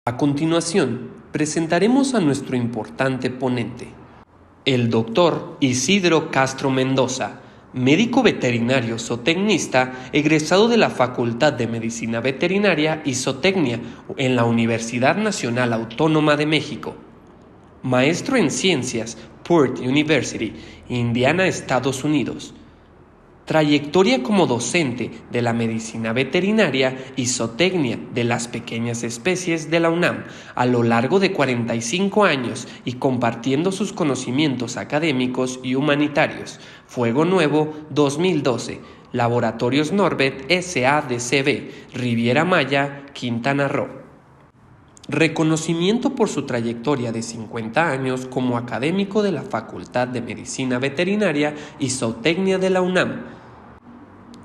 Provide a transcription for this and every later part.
A continuación, presentaremos a nuestro importante ponente, el doctor Isidro Castro Mendoza, médico veterinario zootecnista egresado de la Facultad de Medicina Veterinaria y Zootecnia en la Universidad Nacional Autónoma de México. Maestro en Ciencias, Purdue University, Indiana, Estados Unidos. Trayectoria como docente de la medicina veterinaria y zootecnia de las pequeñas especies de la UNAM a lo largo de 45 años y compartiendo sus conocimientos académicos y humanitarios. Fuego Nuevo, 2012. Laboratorios Norbert S.A.D.C.B., Riviera Maya, Quintana Roo. Reconocimiento por su trayectoria de 50 años como académico de la Facultad de Medicina Veterinaria y Zootecnia de la UNAM.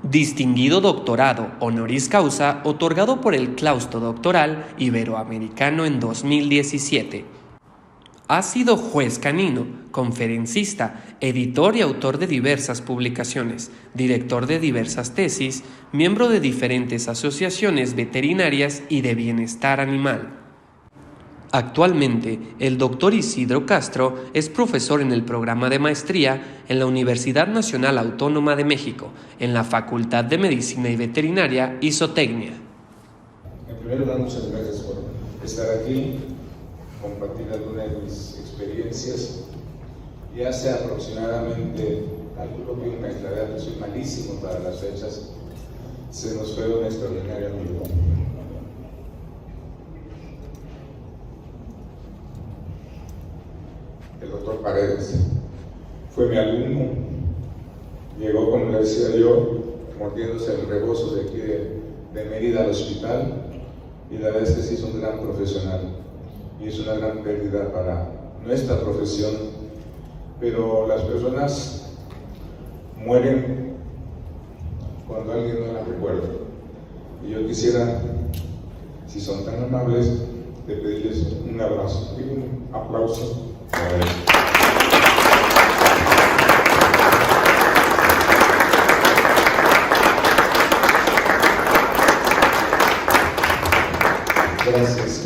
Distinguido doctorado honoris causa otorgado por el Claustro Doctoral Iberoamericano en 2017. Ha sido juez canino, conferencista, editor y autor de diversas publicaciones, director de diversas tesis, miembro de diferentes asociaciones veterinarias y de bienestar animal. Actualmente, el Dr. Isidro Castro es profesor en el programa de maestría en la Universidad Nacional Autónoma de México, en la Facultad de Medicina y Veterinaria y Zootecnia. En primer lugar, muchas gracias por estar aquí, compartir algunas de mis experiencias. Ya hace aproximadamente, calculo que una edad, que soy malísimo para las fechas, se nos fue un extraordinario amigo. El doctor Paredes fue mi alumno, llegó, como le decía yo, mordiéndose el rebozo de aquí de Mérida al hospital, y la verdad es que sí es un gran profesional y es una gran pérdida para nuestra profesión, pero las personas mueren cuando alguien no las recuerda, y yo quisiera, si son tan amables, de pedirles un abrazo y un aplauso.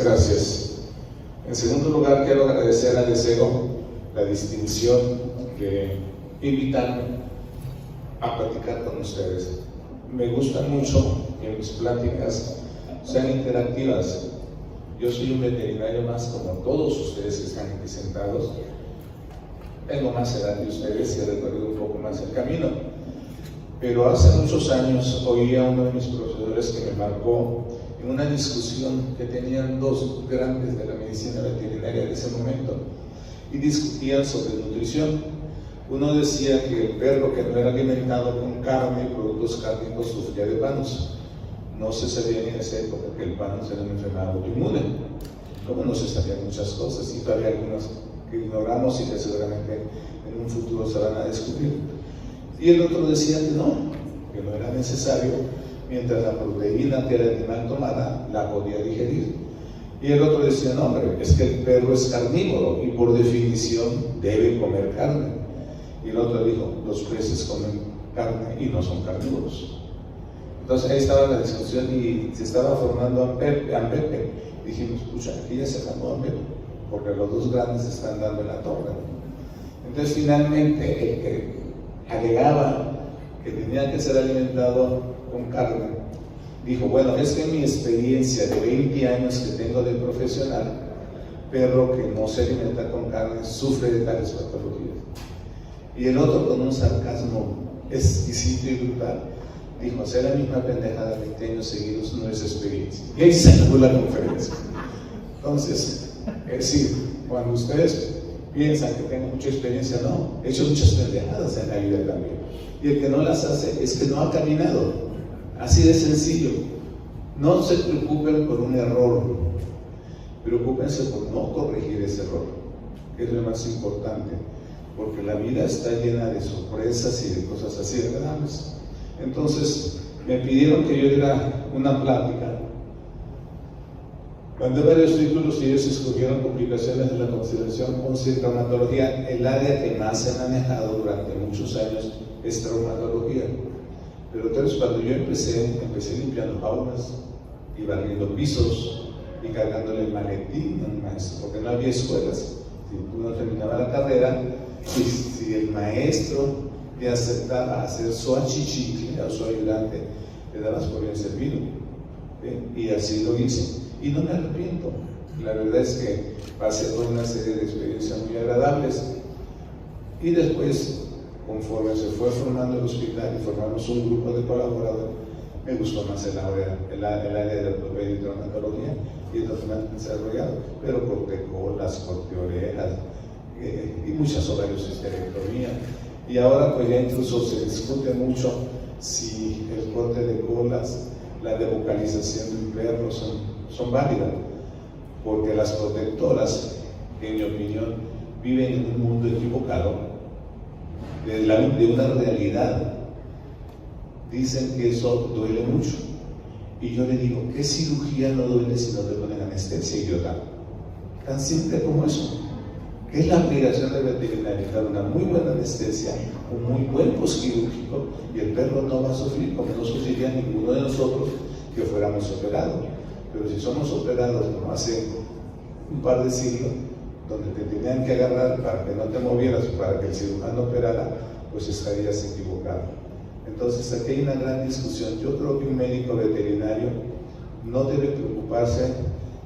Gracias. En segundo lugar, quiero agradecer a Deseo la distinción de invitarme a platicar con ustedes. Me gusta mucho que mis pláticas sean interactivas. Yo soy un veterinario más como todos ustedes que están aquí sentados. Tengo más edad que ustedes y he recorrido un poco más el camino. Pero hace muchos años oí a uno de mis profesores que me marcó en una discusión que tenían dos grandes de la medicina veterinaria de ese momento y discutían sobre nutrición. Uno decía que el perro que no era alimentado con carne y productos cárnicos sufría de panos. No se sabía ni en esa época que el panos era una enfermedad autoinmune, como no se sabían muchas cosas, y todavía algunas que ignoramos y que seguramente en un futuro se van a descubrir. Y el otro decía que no era necesario, mientras la proteína que el animal tomara la podía digerir. Y el otro decía, no hombre, es que el perro es carnívoro y por definición debe comer carne. Y el otro dijo, los peces comen carne y no son carnívoros. Entonces ahí estaba la discusión y se estaba formando Ampepe. Dijimos, escucha, aquí ya se acabó Ampepe, porque los dos grandes están dando en la torre. Entonces finalmente el que alegaba que tenía que ser alimentado con carne, dijo, bueno, es que en mi experiencia de 20 años que tengo de profesional, perro que no se alimenta con carne sufre de tales patologías. Y el otro, con un sarcasmo exquisito y brutal, dijo, hacer la misma pendejada 20 años seguidos no es experiencia. Y ahí se acabó la conferencia. Entonces, es decir, cuando ustedes piensan que tengo mucha experiencia, no, he hecho muchas pendejadas en la vida también. Y el que no las hace es que no ha caminado. Así de sencillo. No se preocupen por un error, preocúpense por no corregir ese error, que es lo más importante, porque la vida está llena de sorpresas y de cosas así agradables. Entonces, me pidieron que yo diera una plática. Mandé varios títulos y ellos escogieron publicaciones de la consideración 11 de traumatología. El área que más he manejado durante muchos años es traumatología. Pero entonces cuando yo empecé limpiando jaulas y barriendo pisos y cargándole el maletín a un maestro, porque no había escuelas. Si uno terminaba la carrera, si el maestro te aceptaba hacer su achichicle o su ayudante, le dabas por bien servido. Y así lo hice. Y no me arrepiento. La verdad es que pasé por una serie de experiencias muy agradables. Y después, conforme se fue formando el hospital y formamos un grupo de colaboradores, me gustó más el área de ortopedia y traumatología, y es lo que me han desarrollado, pero corté colas, corté orejas y muchas histerectomía. Y ahora pues ya incluso se discute mucho si el corte de colas, la devocalización de un perro son válidas, porque las protectoras, en mi opinión, viven en un mundo equivocado de una realidad. Dicen que eso duele mucho, y yo le digo, ¿qué cirugía no duele si no te ponen anestesia, idiota? Tan simple como eso. ¿Qué es la obligación del veterinario? Dar una muy buena anestesia, un muy buen postquirúrgico, y el perro no va a sufrir, como no sufriría ninguno de nosotros que fuéramos operados. Pero si somos operados como hace un par de siglos, donde te tenían que agarrar para que no te movieras, para que el cirujano operara, pues estarías equivocado. Entonces aquí hay una gran discusión. Yo creo que un médico veterinario no debe preocuparse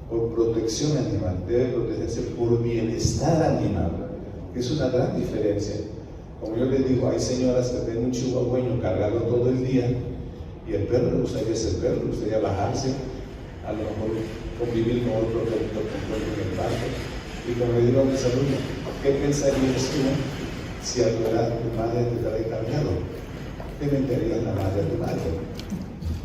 por protección animal, debe protegerse por bienestar animal, que es una gran diferencia. Como yo les digo, hay señoras que ven un chihuahueño cargarlo todo el día, y el perro le gustaría ser perro, le gustaría bajarse, a lo mejor convivir con otro perrito en el parque. Y como le digo a mis alumnos, ¿qué pensarías tú si a tu edad tu madre te hubiera cambiado? ¿Qué mentirías la madre a tu madre?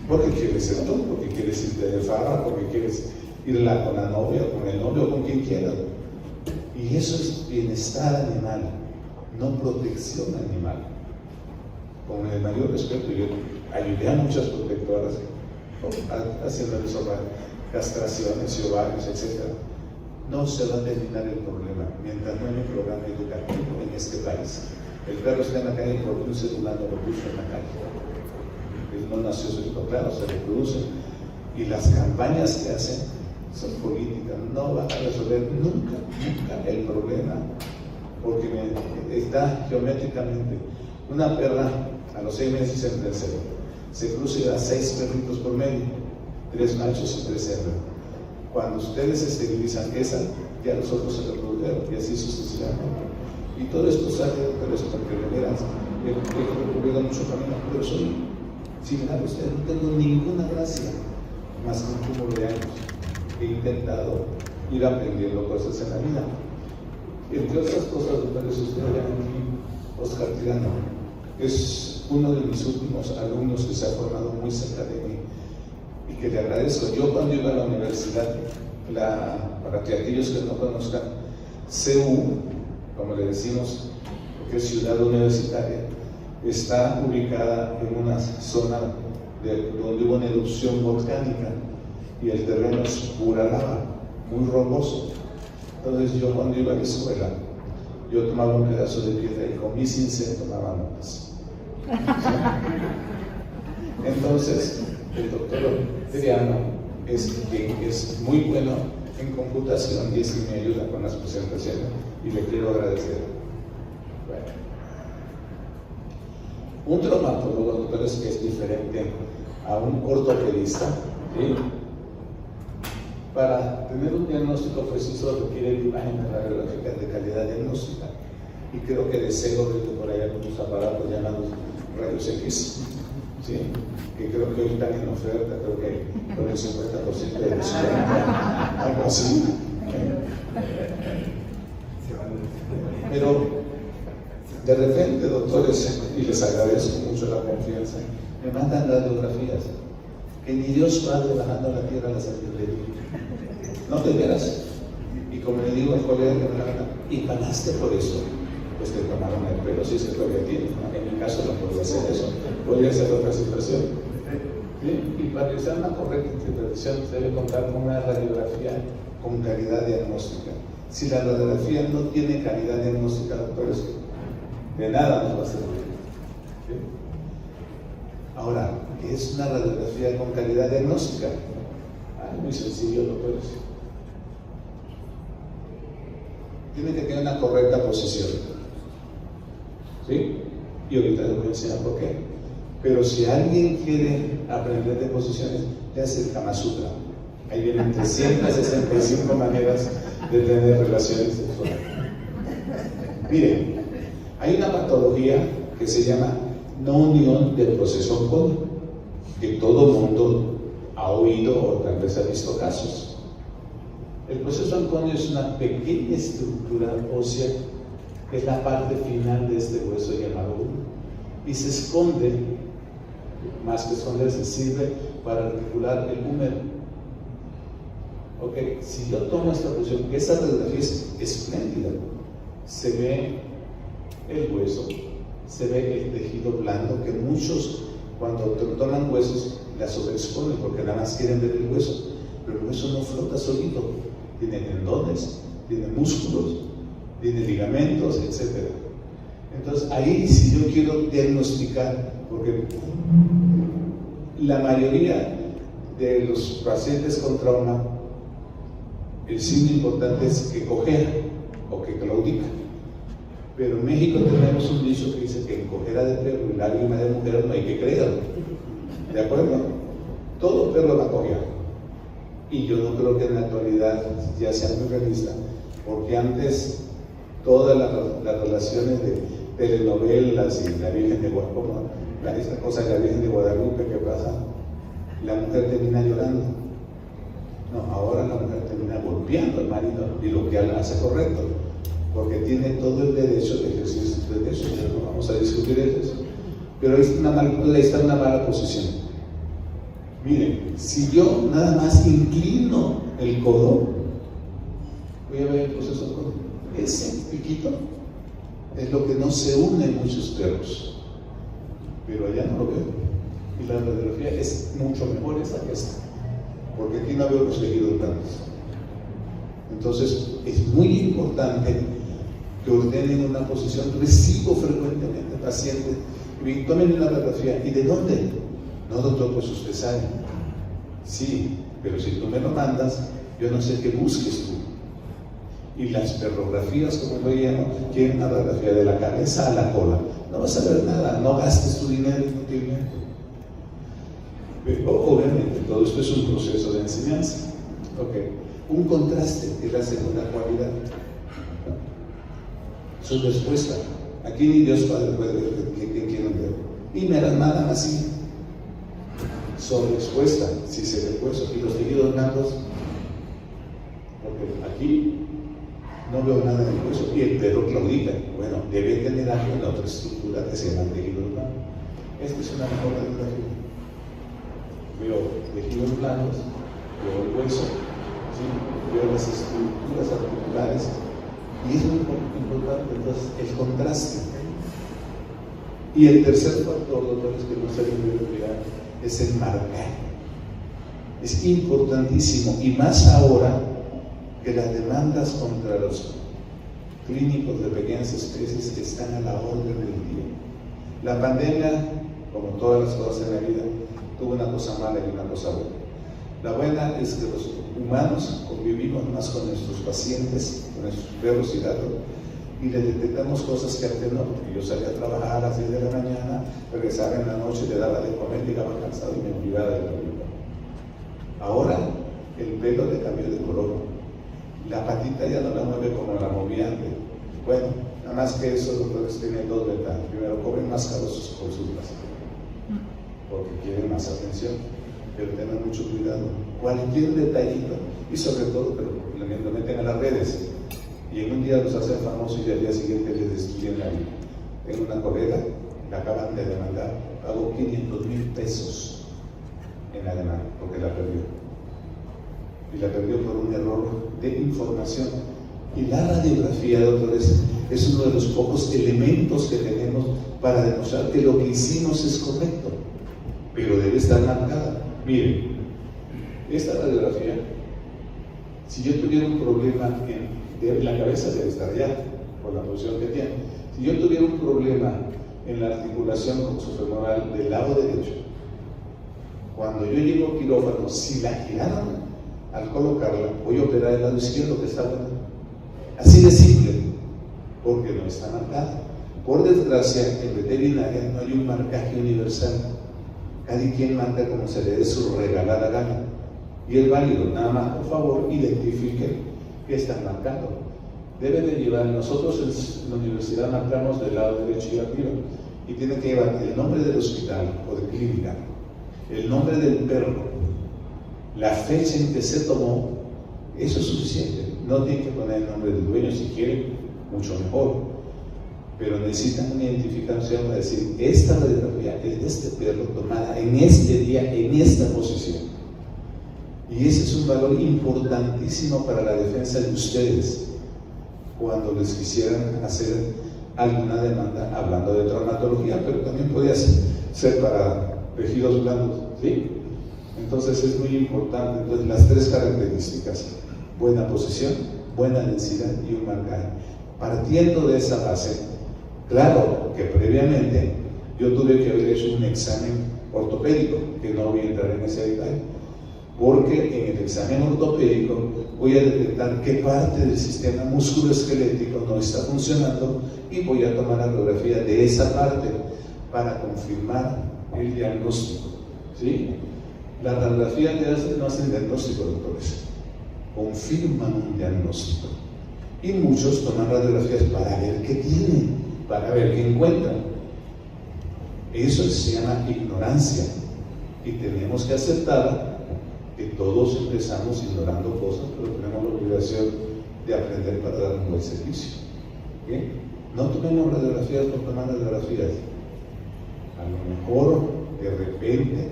Porque quieres ser tú, porque quieres irte de farra, porque quieres irla con la novia, con el novio, con quien quieras. Y eso es bienestar animal, no protección animal. Con el mayor respeto, yo ayudé a muchas protectoras haciéndoles castraciones y ovarios, etc. No se va a terminar el problema mientras no hay un programa educativo en este país. El perro está en la calle porque un ser humano lo puso en la calle. Él no nació solito, claro, se reproduce. Y las campañas que hacen son políticas, no van a resolver nunca el problema, porque está geométricamente. Una perra a los 6 meses entra en cero, se cruza y da 6 perritos por medio, 3 machos y 3 hembras. Cuando ustedes esterilizan esa, ya los otros se reprodujeron, y así sucesivamente. Y todo esto sale de eso, porque de veras, he recorrido mucho camino, pero soy similar a ustedes, no tengo ninguna gracia, más que un cúmulo de años. He intentado ir aprendiendo cosas en la vida. Entre otras cosas, doctores, usted llama aquí Oscar Tirano. Es uno de mis últimos alumnos que se ha formado muy cerca de mí y que le agradezco. Yo cuando iba a la universidad, para que aquellos que no conozcan, CU, como le decimos, que es ciudad universitaria, está ubicada en una zona donde hubo una erupción volcánica y el terreno es pura lava, muy rocoso. Entonces yo cuando iba a la escuela, yo tomaba un pedazo de piedra y con mi cincel tomaba notas. Entonces el doctor Triano es muy bueno en computación y es que me ayuda con las presentaciones y le quiero agradecer. Bueno. Un traumatólogo, doctores, que es diferente a un ortopedista, ¿sí? Para tener un diagnóstico preciso requiere imágenes radiográficas de calidad diagnóstica, y creo que deseo desde por allá con unos aparatos llamados rayos X, ¿sí? Que creo que hoy están en oferta, creo que con el 50% de descuento, algo así. Pero de repente, doctores, y les agradezco mucho la confianza, me mandan radiografías que ni Dios Padre bajando a la tierra las admitiría. No te veras. Y como le digo al colega que me habla, ¿y pagaste por eso? Pues te tomaron el pelo, si es que todavía tienes, ¿no? En mi caso no podría hacer eso, podría ser otra situación. ¿Sí? Y para realizar una correcta interpretación se debe contar con una radiografía con calidad diagnóstica. Si la radiografía no tiene calidad diagnóstica, doctores, de nada nos va a servir. ¿Sí? Ahora, ¿qué es una radiografía con calidad diagnóstica? Muy sencillo, doctores. tiene que tener una correcta posición. ¿Sí? Y ahorita les voy a enseñar por qué. Pero si alguien quiere aprender de posiciones, le hace el Kama Sutra. Ahí vienen 365 maneras de tener relaciones sexuales. Miren, hay una patología que se llama no unión del proceso oncónico, que todo mundo ha oído o tal vez ha visto casos. El proceso oncónico es una pequeña estructura ósea, que es la parte final de este hueso llamado húmero, y se esconde, más que esconderse, sirve para articular el húmero. Ok, si yo tomo esta posición, esta radiografía es espléndida, se ve el hueso, se ve el tejido blando, que muchos cuando toman huesos la sobreexponen porque nada más quieren ver el hueso, pero el hueso no flota solito, tiene tendones, tiene músculos, tiene ligamentos, etc. Entonces ahí si yo quiero diagnosticar, porque la mayoría de los pacientes con trauma, el signo importante es que cojea o que claudica. Pero en México tenemos un dicho que dice que en cojera de perro y lágrima de mujer no hay que creerlo. ¿De acuerdo? Todo perro va a cojear. Y yo no creo que en la actualidad ya sea muy realista, porque antes todas las relaciones de telenovelas y la Virgen de Guadalupe, esta cosa de la Virgen de Guadalupe que pasa, la mujer termina llorando. No, ahora la mujer termina golpeando al marido y lo que hace correcto, porque tiene todo el derecho de ejercer sus derechos. Ya no vamos a discutir eso, pero ahí está una mala posición. Miren, si yo nada más inclino el codo, voy a ver el proceso del codo. Ese piquito es lo que no se une en muchos perros, pero allá no lo veo. Y la radiografía es mucho mejor esta que esta, porque aquí no veo los tejidos blandos. Entonces es muy importante que ordenen una posición. Recibo frecuentemente pacientes y tomen una radiografía. ¿Y de dónde? No, doctor, pues usted sabe. Sí, pero si tú me lo mandas, yo no sé qué busques tú. Y las perrografías, como lo llamo, quieren una radiografía de la cabeza a la cola. No vas a ver nada, no gastes tu dinero inútilmente. Pero obviamente todo esto es un proceso de enseñanza. Okay. Un contraste es la segunda cualidad. Su respuesta. Aquí ni Dios Padre puede ver que quieren ver. Y nada más así. Sobreexpuesta, si se ve el hueso. Y los tejidos blandos, porque aquí no veo nada en el hueso. Y el perro claudica. Bueno, debe tener algo en la otra estructura que se llama tejido blando. Esta es una mejor radiografía. Veo tejidos blandos, veo el hueso, ¿sí? Veo las estructuras articulares, y es muy importante entonces el contraste. Y el tercer factor, doctores, que no se debe olvidar, es el marcar. Es importantísimo, y más ahora que las demandas contra los clínicos de pequeñas especies están a la orden del día. La pandemia, como todas las cosas en la vida, tuvo una cosa mala y una cosa buena. La buena es que los humanos convivimos más con nuestros pacientes, con nuestros perros y gatos, y les detectamos cosas que antes no. Yo salía a trabajar a las 10 de la mañana, regresaba en la noche, le daba de comer, llegaba cansado y me olvidaba de la vida. Ahora el pelo le cambió de color, la patita ya no la mueve como la movía antes. Bueno, nada más que eso, los doctores tienen dos ventajas. Primero, cobren más caros sus consultas, porque quieren más atención, pero tengan mucho cuidado. Cualquier detallito, y sobre todo, pero lo meten a las redes, y en un día los hacen famosos y al día siguiente les destruyen la vida. Tengo una colega, la acaban de demandar, pagó 500,000 pesos en la demanda, porque la perdió. Y la perdió por un error de información. Y la radiografía, doctores, es uno de los pocos elementos que tenemos para demostrar que lo que hicimos es correcto, pero debe estar marcada. Miren, esta radiografía, si yo tuviera un problema en la cabeza, debe estar allá, por la posición que tiene. Si yo tuviera un problema en la articulación coxofemoral del lado derecho, cuando yo llego al quirófano, si la giraron al colocarla, voy a operar el lado izquierdo, que está bueno. Así de simple, porque no está marcado. Por desgracia, en veterinaria no hay un marcaje universal. Cada quien marca como se le dé su regalada gana. Y es válido, nada más por favor identifique qué están marcando. Debe de llevar, nosotros en la universidad marcamos del lado derecho y arriba, y tiene que llevar el nombre del hospital o de clínica, el nombre del perro, la fecha en que se tomó. Eso es suficiente. No tiene que poner el nombre del dueño, si quiere, mucho mejor. Pero necesitan una identificación para decir, esta radiografía es de este perro tomada en este día, en esta posición. Y ese es un valor importantísimo para la defensa de ustedes cuando les quisieran hacer alguna demanda hablando de traumatología, pero también podría ser para tejidos blandos, ¿sí? Entonces es muy importante. Entonces, las tres características: buena posición, buena densidad y un marcaje. Partiendo de esa base, claro que previamente yo tuve que haber hecho un examen ortopédico, que no voy a entrar en ese detalle, porque en el examen ortopédico voy a detectar qué parte del sistema musculoesquelético no está funcionando y voy a tomar la radiografía de esa parte para confirmar el diagnóstico, ¿sí? Las radiografías no hacen diagnóstico, doctores, confirman un diagnóstico. Y muchos toman radiografías para ver qué tienen, para ver qué encuentran. Eso se llama ignorancia, y tenemos que aceptar que todos empezamos ignorando cosas, pero tenemos la obligación de aprender para dar un buen servicio. ¿Bien? No tomemos radiografías por tomar radiografías. A lo mejor, de repente,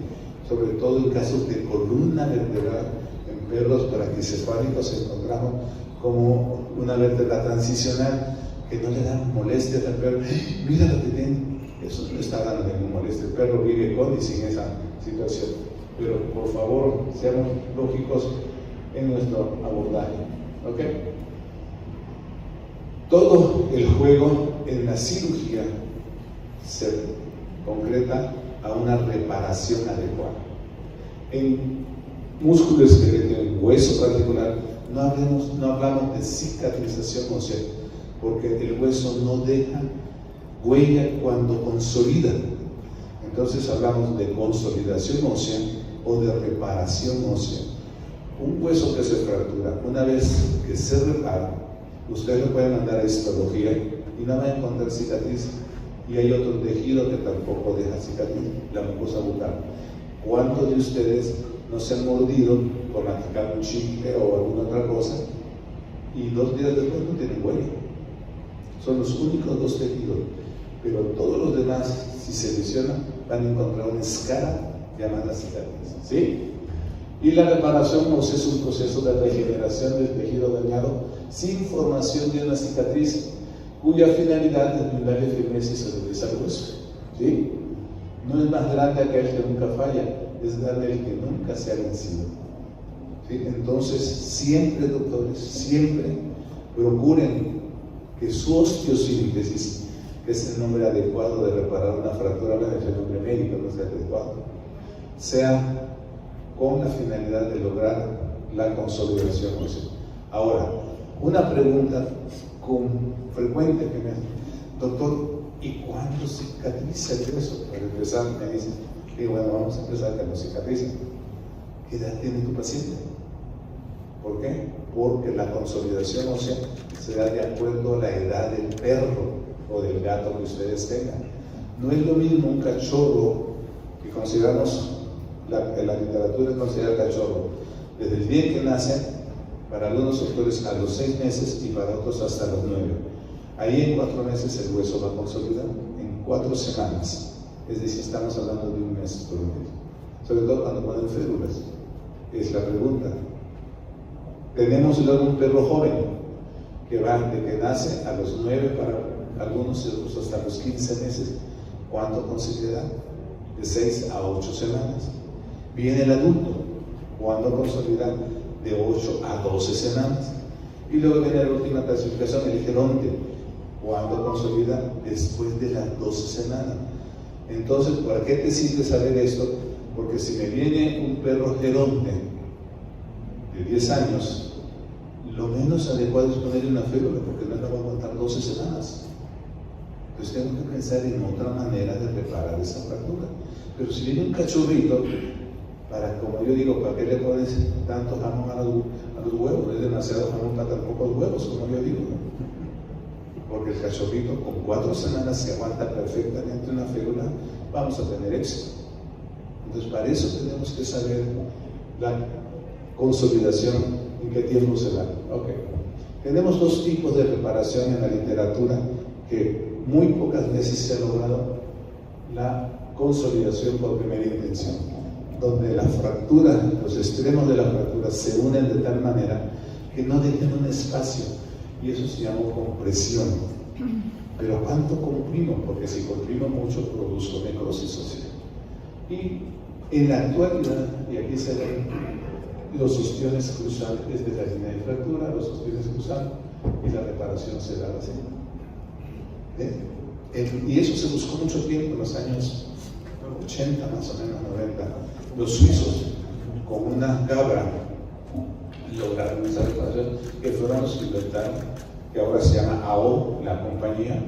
sobre todo en casos de columna vertebral en perros braquicefálicos, encontramos como una vértebra transicional que no le da molestias al perro. Mira lo que tiene. Eso no está dando ninguna molestia. El perro vive con y sin esa situación. Pero por favor, seamos lógicos en nuestro abordaje. ¿Ok? Todo el juego en la cirugía se concreta a una reparación adecuada. En músculo esquelético, en hueso particular, no hablamos de cicatrización ósea, porque el hueso no deja huella cuando consolida. Entonces hablamos de consolidación ósea o de reparación ósea. Un hueso que se fractura, una vez que se repara, usted lo puede mandar a histología y no va a encontrar cicatriz. Y hay otro tejido que tampoco deja cicatriz, la mucosa bucal. ¿Cuántos de ustedes no se han mordido por masticar un chicle o alguna otra cosa y 2 días después no tienen huella? Son los únicos 2 tejidos, pero todos los demás, si se lesionan, van a encontrar una escara llamada cicatriz, ¿sí? Y la reparación ósea es un proceso de regeneración del tejido dañado sin formación de una cicatriz, cuya finalidad es brindarle firmeza y solidez al hueso, ¿sí? No es más grande aquel que nunca falla, es grande el que nunca se ha vencido, ¿sí? Entonces, siempre, doctores, siempre procuren que su osteosíntesis, que es el nombre adecuado de reparar una fractura, es el nombre médico, no es el adecuado, sea con la finalidad de lograr la consolidación ósea. Ahora, una pregunta frecuente que me hacen: doctor, ¿y cuándo cicatriza el hueso? Para empezar, me dicen, y bueno, vamos a empezar que no cicatriza. ¿Qué edad tiene tu paciente? ¿Por qué? Porque la consolidación ósea se da de acuerdo a la edad del perro o del gato que ustedes tengan. No es lo mismo un cachorro que consideramos, la literatura considera cachorro desde el día que nace, para algunos autores a los 6 meses y para otros hasta los 9. Ahí en 4 meses el hueso va a consolidar, en 4 semanas, es decir, estamos hablando de 1 mes por medio, sobre todo cuando ponen férulas. Es la pregunta. Tenemos luego un perro joven que va de que nace a los 9, para algunos hasta los 15 meses. ¿Cuánto considera? De 6 a 8 semanas. Viene el adulto. ¿Cuándo consolida? De 8 a 12 semanas. Y luego viene la última clasificación, el geronte. ¿Cuándo consolida? Después de las 12 semanas. Entonces, ¿para qué te sirve saber esto? Porque si me viene un perro geronte de 10 años, lo menos adecuado es ponerle una férula, porque no la va a aguantar 12 semanas. Entonces tengo que pensar en otra manera de reparar esa fractura. Pero si viene un cachorrito, como yo digo, ¿para qué le pones tanto jamón a los huevos? Es demasiado jamón para tan pocos huevos, como yo digo, ¿no? Porque el cachorrito con 4 semanas se aguanta perfectamente una férula, vamos a tener éxito. Entonces, para eso tenemos que saber la consolidación, en qué tiempo se da. Okay. Tenemos 2 tipos de reparación en la literatura que muy pocas veces se ha logrado la consolidación por primera intención, donde la fractura, los extremos de la fractura se unen de tal manera que no dejen un espacio, y eso se llama compresión. Pero ¿cuánto comprimo? Porque si comprimo mucho produzco necrosis social. Y en la actualidad, y aquí se ven los ostiones cruzales desde la línea de fractura, los ostiones cruzales, y la reparación se da así. Y eso se buscó mucho tiempo, en los años 80, más o menos 90. Los suizos, con una cabra, lograron esa reparación, que fueron los que inventaron, que ahora se llama AO, la compañía,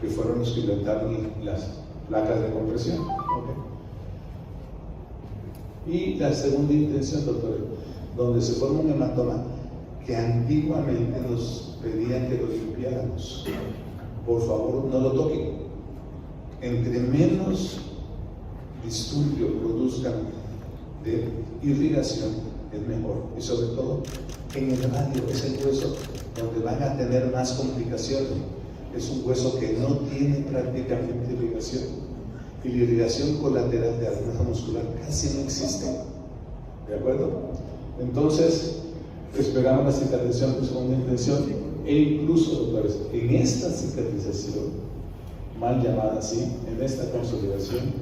que fueron los que inventaron las placas de compresión. Okay. Y la segunda intención, doctor, donde se forma un hematoma, que antiguamente nos pedían que lo limpiáramos. Por favor, no lo toquen. Entre menos disturbio produzcan de irrigación, es mejor. Y sobre todo, en el radio es el hueso donde van a tener más complicaciones. Es un hueso que no tiene prácticamente irrigación. Y la irrigación colateral de la masa muscular casi no existe. ¿De acuerdo? Entonces, esperamos la cicatrización de segunda intención. E incluso, doctores, en esta cicatrización, mal llamada así, en esta consolidación,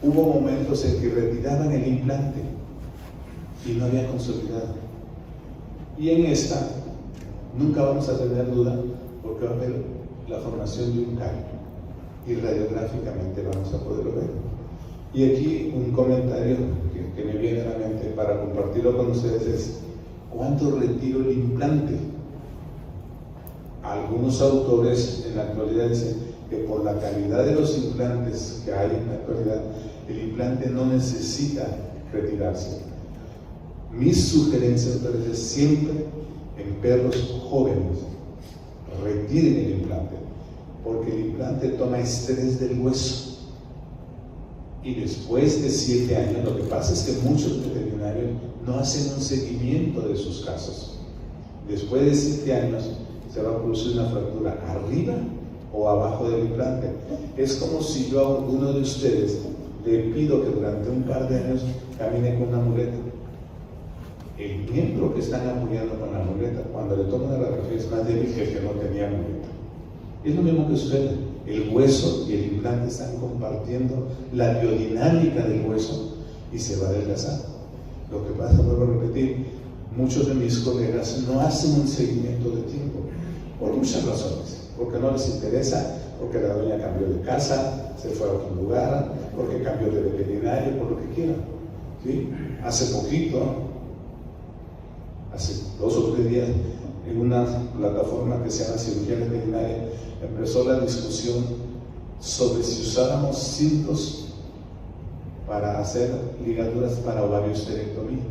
hubo momentos en que retiraban el implante y no había consolidado. Y en esta, nunca vamos a tener duda, porque va a haber la formación de un callo, y radiográficamente vamos a poderlo ver. Y aquí un comentario que me viene a la mente para compartirlo con ustedes es: ¿cuánto retiro el implante? Algunos autores en la actualidad dicen que por la calidad de los implantes que hay en la actualidad, el implante no necesita retirarse. Mis sugerencias es siempre en perros jóvenes, retiren el implante, porque el implante toma estrés del hueso. Y después de 7 años, lo que pasa es que muchos veterinarios no hacen un seguimiento de sus casos. Después de 7 años, se va a producir una fractura arriba o abajo del implante. Es como si yo a alguno de ustedes le pido que durante un par de años camine con una muleta. El miembro que están apoyando con la muleta, cuando le toman la radiografía, es más débil que el que no tenía muleta. Es lo mismo que sucede. El hueso y el implante están compartiendo la biodinámica del hueso y se va a adelgazar. Lo que pasa, vuelvo a repetir, muchos de mis colegas no hacen un seguimiento de tiempo, por muchas razones, porque no les interesa, porque la doña cambió de casa, se fue a otro lugar, porque cambió de veterinario, por lo que quieran. ¿Sí? Hace poquito, hace 2 o 3 días, en una plataforma que se llama Cirugía Veterinaria, empezó la discusión sobre si usáramos cintos para hacer ligaduras para ovarioesterectomía.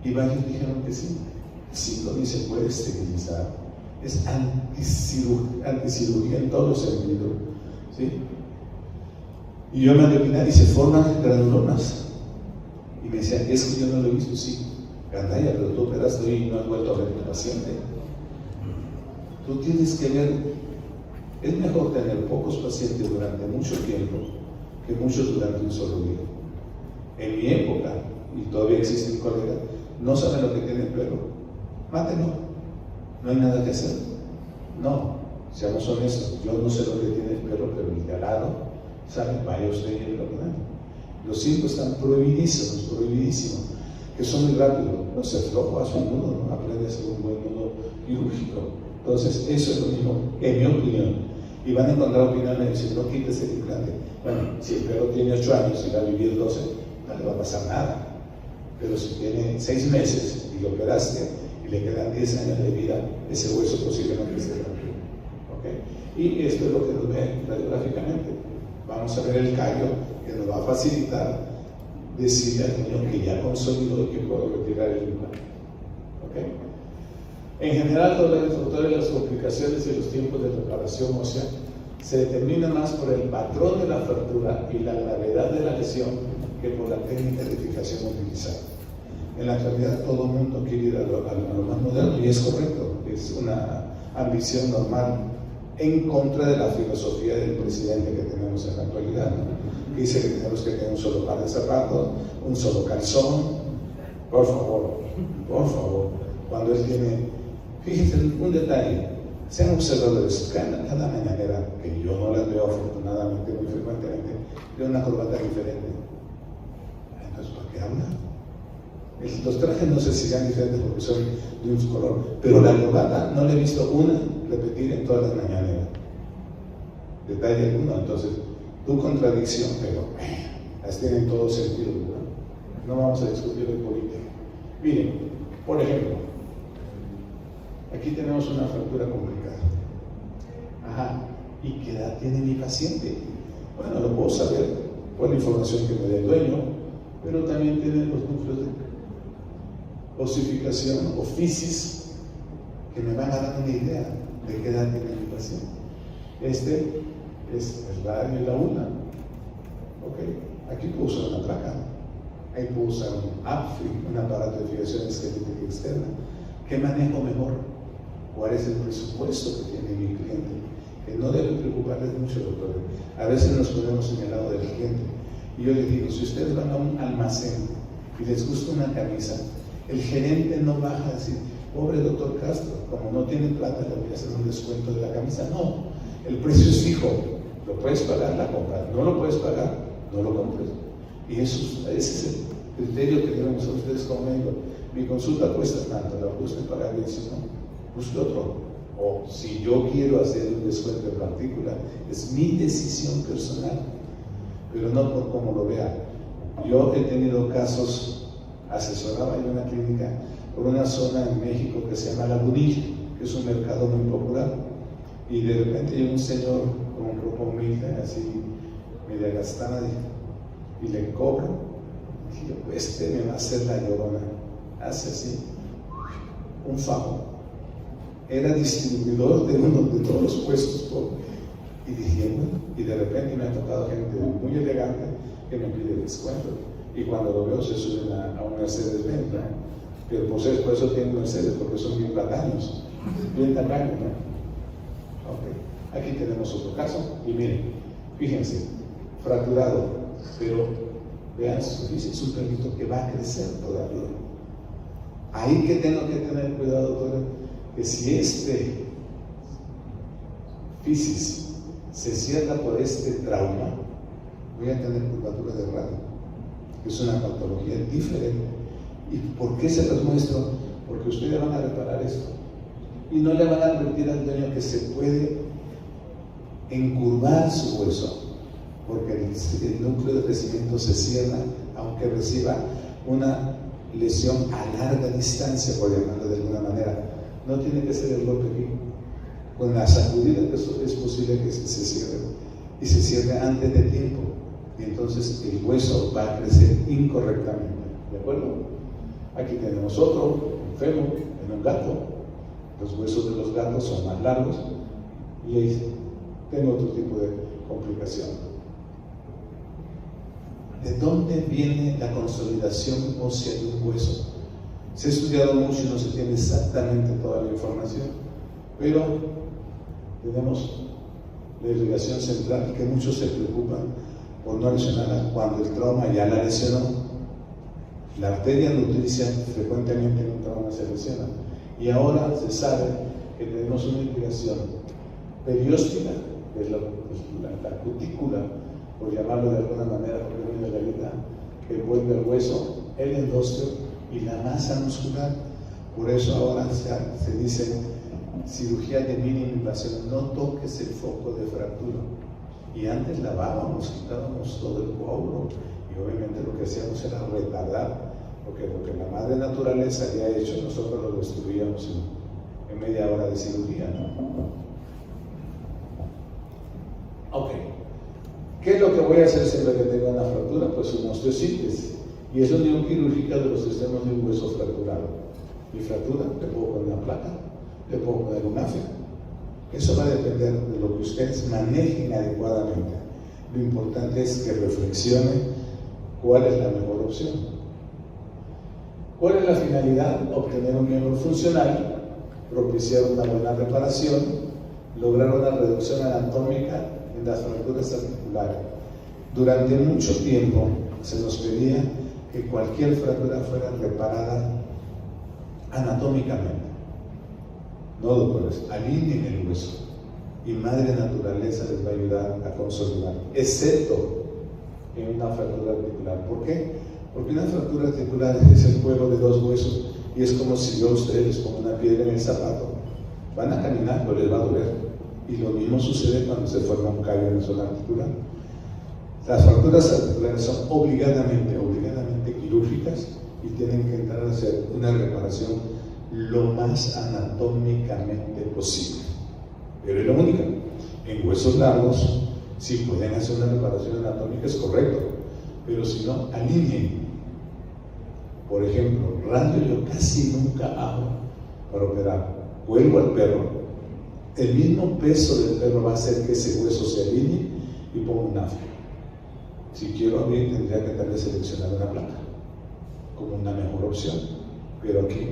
Y varios dijeron que sí. El cinto ni se puede esterilizar. Es anticirugía en todos los sentidos. ¿Sí? Y yo me opinar y se forman granulomas. Y me decían, es que yo no lo he visto, sí. Gandaya, pero tú operaste hoy y no has vuelto a ver a tu paciente. Tú tienes que ver, es mejor tener pocos pacientes durante mucho tiempo que muchos durante un solo día. En mi época, y todavía existen colegas, no saben lo que tiene el perro, mátenlo, no hay nada que hacer. No, seamos honestos, yo no sé lo que tiene el perro, pero el de al lado sabe, vaya usted y lo que dan. Los cintos están prohibidísimos, que son muy rápidos. No se flojo, hace un nudo, ¿no? Aprende a hacer un buen nudo quirúrgico. Entonces, eso es lo mismo, en mi opinión. Y van a encontrar opiniones y dicen, no quites el implante. Bueno, si el perro tiene 8 años y va a vivir 12, no le va a pasar nada. Pero si tiene 6 meses y lo operaste y le quedan 10 años de vida, ese hueso posiblemente esté tranquilo. ¿Okay? Y esto es lo que nos ve radiográficamente. Vamos a ver el callo, que nos va a facilitar decirle al niño que ya consolidó y que puedo retirar el implante. ¿Okay? En general, doctores, las complicaciones y los tiempos de reparación ósea se determinan más por el patrón de la fractura y la gravedad de la lesión que por la técnica de fijación utilizada. En la actualidad todo el mundo quiere ir a lo más moderno, y es correcto, es una ambición normal en contra de la filosofía del presidente que tenemos en la actualidad, ¿no? Que dice que tenemos que tener un solo par de zapatos, un solo calzón. Por favor, cuando él tiene, fíjense un detalle, sean observadores, cada mañanera, que yo no las veo afortunadamente muy frecuentemente, veo una corbata diferente. Entonces, ¿por qué habla? Los trajes no sé si sean diferentes porque son de un color, pero la corbata no le he visto una repetir en todas las mañaneras. Detalle alguno. Entonces, tu contradicción, pero las tiene en todo sentido, ¿verdad? No vamos a discutir de política. Miren, por ejemplo, aquí tenemos una fractura complicada. Ajá, ¿y qué edad tiene mi paciente? Bueno, lo puedo saber por la información que me dé el dueño, pero también tiene los núcleos de osificación o fisis que me van a dar una idea de qué edad tiene mi paciente. Este es el radio y la una. Okay. Aquí puedo usar una placa, ahí puedo usar un APFI, un aparato de fijación esquelética externa. ¿Qué manejo mejor? ¿Cuál es el presupuesto que tiene mi cliente? Que no debe preocuparles mucho, doctor. A veces nos ponemos en el lado del cliente y yo les digo, si ustedes van a un almacén y les gusta una camisa, el gerente no baja a decir, pobre doctor Castro, como no tiene plata le voy a hacer un descuento de la camisa. No, el precio es fijo, lo puedes pagar, la compra, no lo puedes pagar, no lo compres. Y ese es el criterio que debemos hacer ustedes como médico. Mi consulta cuesta tanto, la puede usted pagar bien, si no, busque otro. O si yo quiero hacer un descuento en particular, es mi decisión personal, pero no por cómo lo vea. Yo he tenido casos, asesoraba en una clínica por una zona en México que se llama Lagunilla, que es un mercado muy popular, y de repente llega un señor con ropa humilde, así media gastada, y le cobro, y yo, este me va a hacer la llorona, hace así, un fajo. Era distribuidor de uno de todos los puestos, y dije, bueno, y de repente me ha tocado gente muy elegante que me pide descuento. Y cuando lo veo se suben a un Mercedes-Benz, ¿no? Pero por eso tienen Mercedes, porque son bien platanos, bien tacaños, ¿no? Okay. Aquí tenemos otro caso, y miren, fíjense, fracturado, pero vean, es un perrito que va a crecer todavía. Ahí que tengo que tener cuidado, doctor, que si este fisis se cierra por este trauma, voy a tener curvatura de radio. Es una patología diferente. ¿Y por qué se los muestro? Porque ustedes van a reparar esto y no le van a advertir al dueño que se puede encurvar su hueso, porque el núcleo de crecimiento se cierra aunque reciba una lesión a larga distancia, por llamarlo de alguna manera. No tiene que ser el golpe aquí. Con la sacudida es posible que se cierre, y se cierre antes de tiempo, y entonces el hueso va a crecer incorrectamente. ¿De acuerdo? Aquí tenemos otro enfermo en un gato. Los huesos de los gatos son más largos, y ahí tengo otro tipo de complicación. ¿De dónde viene la consolidación ósea de un hueso? Se ha estudiado mucho y no se tiene exactamente toda la información, pero tenemos la irrigación central, que muchos se preocupan por no lesionarla cuando el trauma ya la lesionó. La arteria nutricia frecuentemente en un trauma se lesiona, y ahora se sabe que tenemos una irrigación perióstica, que es la cutícula, por llamarlo de alguna manera, porque viene de la vida, que envuelve el hueso, el endósteo y la masa muscular. Por eso ahora se dice cirugía de mínima invasión, no toques el foco de fractura. Y antes lavábamos, quitábamos todo el coágulo, y obviamente lo que hacíamos era retardar Porque lo que la madre naturaleza había hecho, nosotros lo destruíamos en media hora de cirugía, ¿no? Ok. ¿Qué es lo que voy a hacer siempre que tenga una fractura? Pues una osteosíntesis. Y es la unión quirúrgica de los extremos de un hueso fracturado. Mi fractura, le puedo poner una placa, le puedo poner un AFE. Eso va a depender de lo que ustedes manejen adecuadamente. Lo importante es que reflexionen cuál es la mejor opción. ¿Cuál es la finalidad? Obtener un miembro funcional, propiciar una buena reparación, lograr una reducción anatómica en las fracturas articulares. Durante mucho tiempo se nos pedía que cualquier fractura fuera reparada anatómicamente. No, doctores, alineen el hueso y madre naturaleza les va a ayudar a consolidar, excepto en una fractura articular. ¿Por qué? Porque una fractura articular es el juego de dos huesos y es como si yo a ustedes les pongo una piedra en el zapato. Van a caminar, pero les va a doler. Y lo mismo sucede cuando se forma un callo en la zona articular. Las fracturas articulares son obligadamente quirúrgicas y tienen que entrar a hacer una reparación lo más anatómicamente posible. Pero es lo único. En huesos largos, si pueden hacer una reparación anatómica, es correcto. Pero si no, alineen. Por ejemplo, radio yo casi nunca hago para operar. Vuelvo al perro. El mismo peso del perro va a hacer que ese hueso se alinee y pongo un AFE. Si quiero abrir, tendría que tal vez seleccionar una placa como una mejor opción. Pero aquí,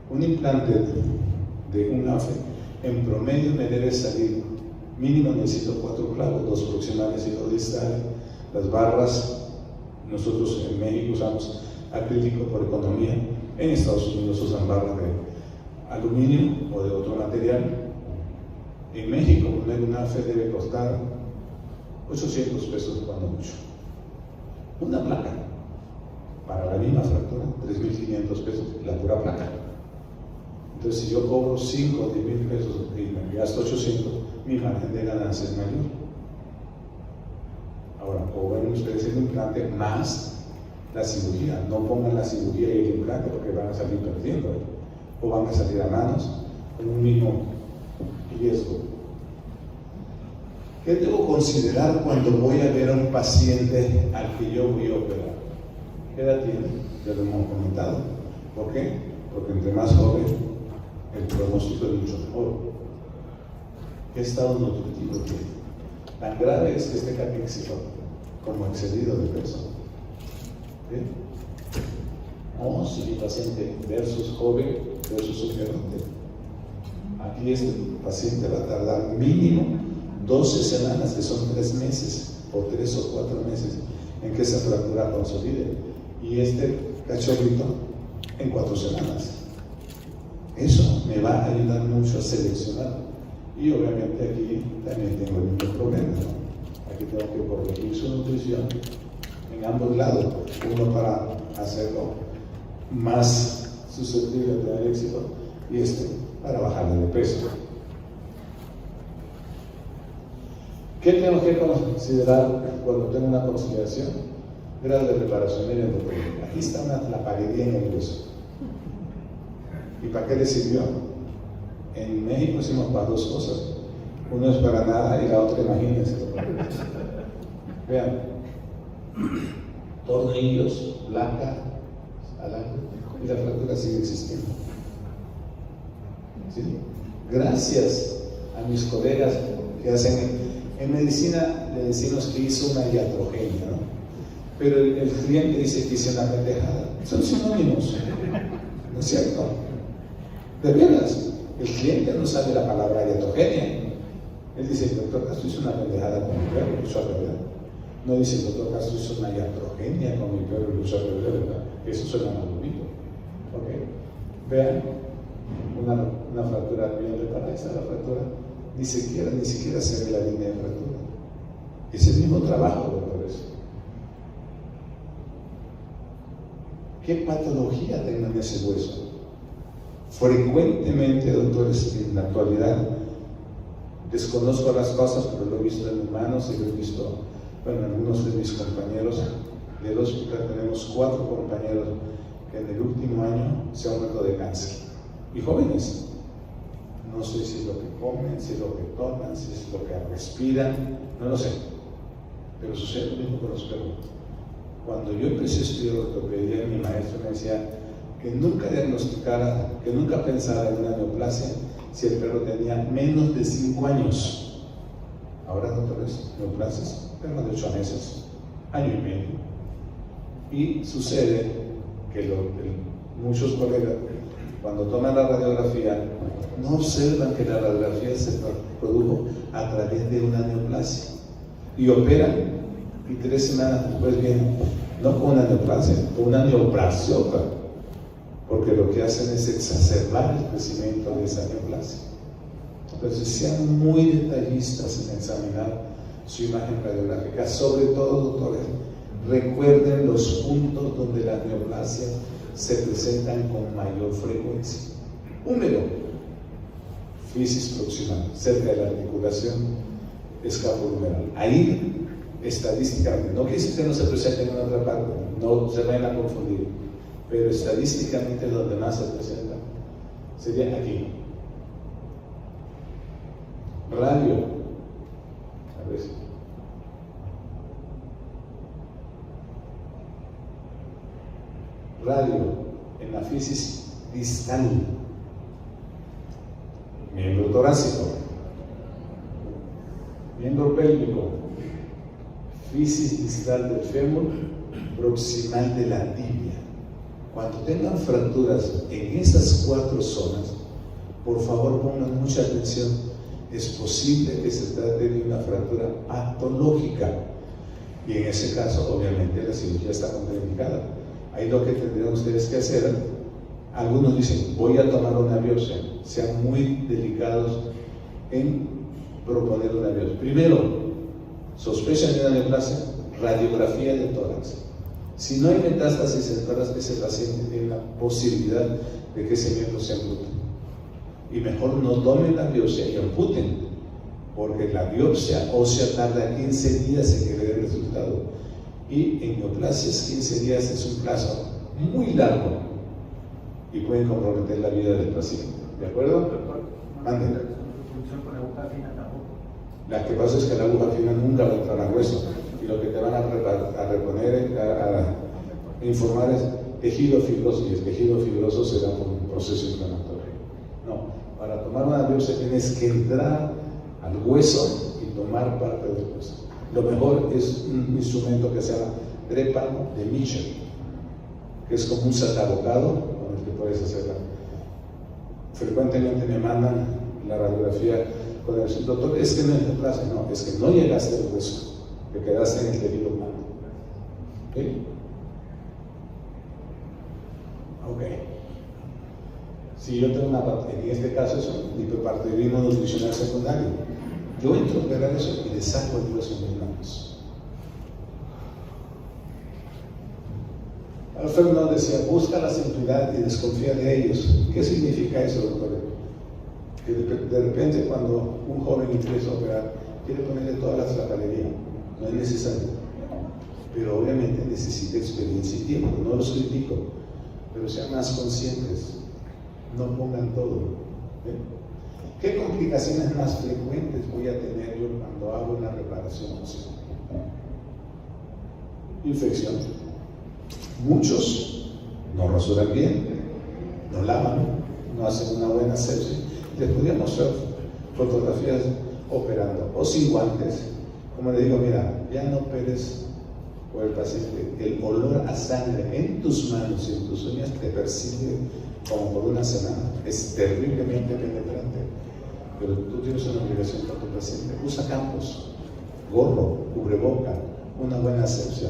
un implante de un AFE, en promedio me debe salir, mínimo necesito 4 clavos, 2 proximales y 2 distales. Las barras, nosotros en México usamos acrílico por economía, en Estados Unidos usan barras de aluminio o de otro material. En México, poner un AFE debe costar 800 pesos cuando mucho. Una placa, para la misma fractura, 3.500 pesos, la pura placa. Entonces, si yo cobro 5 o 10.000 pesos y me gasto 800, mi margen de ganancia es mayor. Ahora, cobran ustedes el implante más la cirugía. No pongan la cirugía y el implante porque van a salir perdiendo, o van a salir a manos con un mismo riesgo. ¿Qué debo considerar cuando voy a ver a un paciente al que yo voy a operar? ¿Qué edad tiene? Ya lo hemos comentado. ¿Por qué? Porque entre más joven, el pronóstico es mucho mejor. ¿Qué estado nutritivo tiene? Tan grave es que esté caquéxico como excedido de peso. ¿Sí? No, si mi paciente versus joven versus operante. Aquí este paciente va a tardar mínimo 12 semanas, que son 3 meses, o 3 o 4 meses, en que esa fractura consolide. Y este cachorrito en 4 semanas. Eso me va a ayudar mucho a seleccionar. Y obviamente aquí también tengo el mismo problema, ¿no? Aquí tengo que corregir su nutrición en ambos lados. Uno para hacerlo más susceptible de tener éxito y este para bajarle de peso. ¿Qué tengo que considerar cuando tengo una conciliación? Grado de reparación y endotecnia. Aquí está la paredilla en el hueso. ¿Y para qué le sirvió? En México hicimos para 2 cosas. Uno es para nada y la otra, imagínense. Vean, tornillos, placa, alambre, y la fractura sigue existiendo. ¿Sí? Gracias a mis colegas que hacen en medicina, le decimos que hizo una iatrogenia, ¿no? Pero el cliente dice que hizo una pendejada. Son sinónimos, ¿no es cierto? De veras, el cliente no sabe la palabra iatrogenia. Él dice, el doctor Castro hizo una pendejada con mi perro, lo hizo a perder. No dice, el doctor Castro hizo una iatrogenia con mi perro, lo hizo a perder, ¿verdad? Eso suena más bonito. ¿Ok? Vean, una fractura bien reparada, esa es la fractura. Ni siquiera se ve la línea de fractura. Es el mismo trabajo, doctores. ¿Qué patología tengo en ese hueso? Frecuentemente, doctores, en la actualidad, desconozco las cosas, pero lo he visto en humanos y lo he visto, bueno, en algunos de mis compañeros del hospital. Tenemos 4 compañeros que en el último año se ha muerto de cáncer. Y jóvenes, no sé si es lo que comen, si es lo que toman, si es lo que respiran, no lo sé. Pero sucede lo mismo con los perros. Cuando yo empecé a estudiar ortopedia, mi maestro me decía que nunca diagnosticara, que nunca pensara en una neoplasia si el perro tenía menos de 5 años. Ahora, doctores, neoplasias, perros de 8 meses, año y medio. Y sucede que muchos colegas, cuando toman la radiografía, no observan que la radiografía se produjo a través de una neoplasia. Y operan, y 3 semanas después vienen, no con una neoplasia, con una neoplasiota, porque lo que hacen es exacerbar el crecimiento de esa neoplasia. Entonces, sean muy detallistas en examinar su imagen radiográfica, sobre todo, doctores, recuerden los puntos donde las neoplasias se presentan con mayor frecuencia. Húmero, fisis proximal, cerca de la articulación escapulohumeral. Ahí, estadísticamente, no quiere decir que no se presente en otra parte, no se vayan a confundir, pero estadísticamente donde más se presenta sería aquí. Radio, a ver. Radio en la fisis distal, miembro torácico, miembro pélvico, fisis distal del fémur, proximal de la tibia. Cuando tengan fracturas en esas 4 zonas, por favor pongan mucha atención. Es posible que se trate de una fractura patológica y en ese caso obviamente la cirugía está contraindicada. Ahí lo que tendrían ustedes que hacer, algunos dicen voy a tomar una biopsia, sean muy delicados en proponer una biopsia. Primero, sospechan de una neoplasia, radiografía del tórax. Si no hay metástasis en tórax, ese paciente tiene la posibilidad de que ese miembro se ampute. Y mejor no tomen la biopsia y amputen, porque la biopsia ósea tarda 15 días en que dé el resultado. Y en neoplasias 15 días es un plazo muy largo y pueden comprometer la vida del paciente. ¿De acuerdo? Mándenla. La que pasa es que la aguja fina nunca va a entrar al hueso y lo que te van a reponer, a informar es tejido fibroso, y el tejido fibroso se da por un proceso inflamatorio. No, para tomar una biopsia tienes que entrar al hueso y tomar parte del hueso. Lo mejor es un instrumento que se llama trépano de Mitchell, que es como un satabocado con el que puedes hacerla. Frecuentemente me mandan la radiografía con el doctor, es que no es neoplasia, no, es que no llegaste al hueso, que quedaste en el tejido humano. ¿Okay? Ok. Si yo tengo en este caso es un hiperpartiditismo nutricional secundario, yo entro a operar eso y le saco el hueso en mis manos. Alfredo nos decía, busca la seguridad y desconfía de ellos. ¿Qué significa eso, doctor? Que de repente cuando un joven empieza a operar, quiere ponerle toda la tlapalería. No es necesario. Pero obviamente necesita experiencia y tiempo. No los critico, pero sean más conscientes. No pongan todo. ¿Qué complicaciones más frecuentes voy a tener yo cuando hago una reparación ósea? Infección. Muchos no rasuran bien, no lavan, no hacen una buena asepsia. Les podría mostrar fotografías operando o sin guantes. Como le digo, mira, ya no operes por el paciente. El olor a sangre en tus manos y en tus uñas te persigue como por una semana. Es terriblemente penetrante. Pero tú tienes una obligación con tu paciente. Usa campos, gorro, cubreboca, una buena asepsia.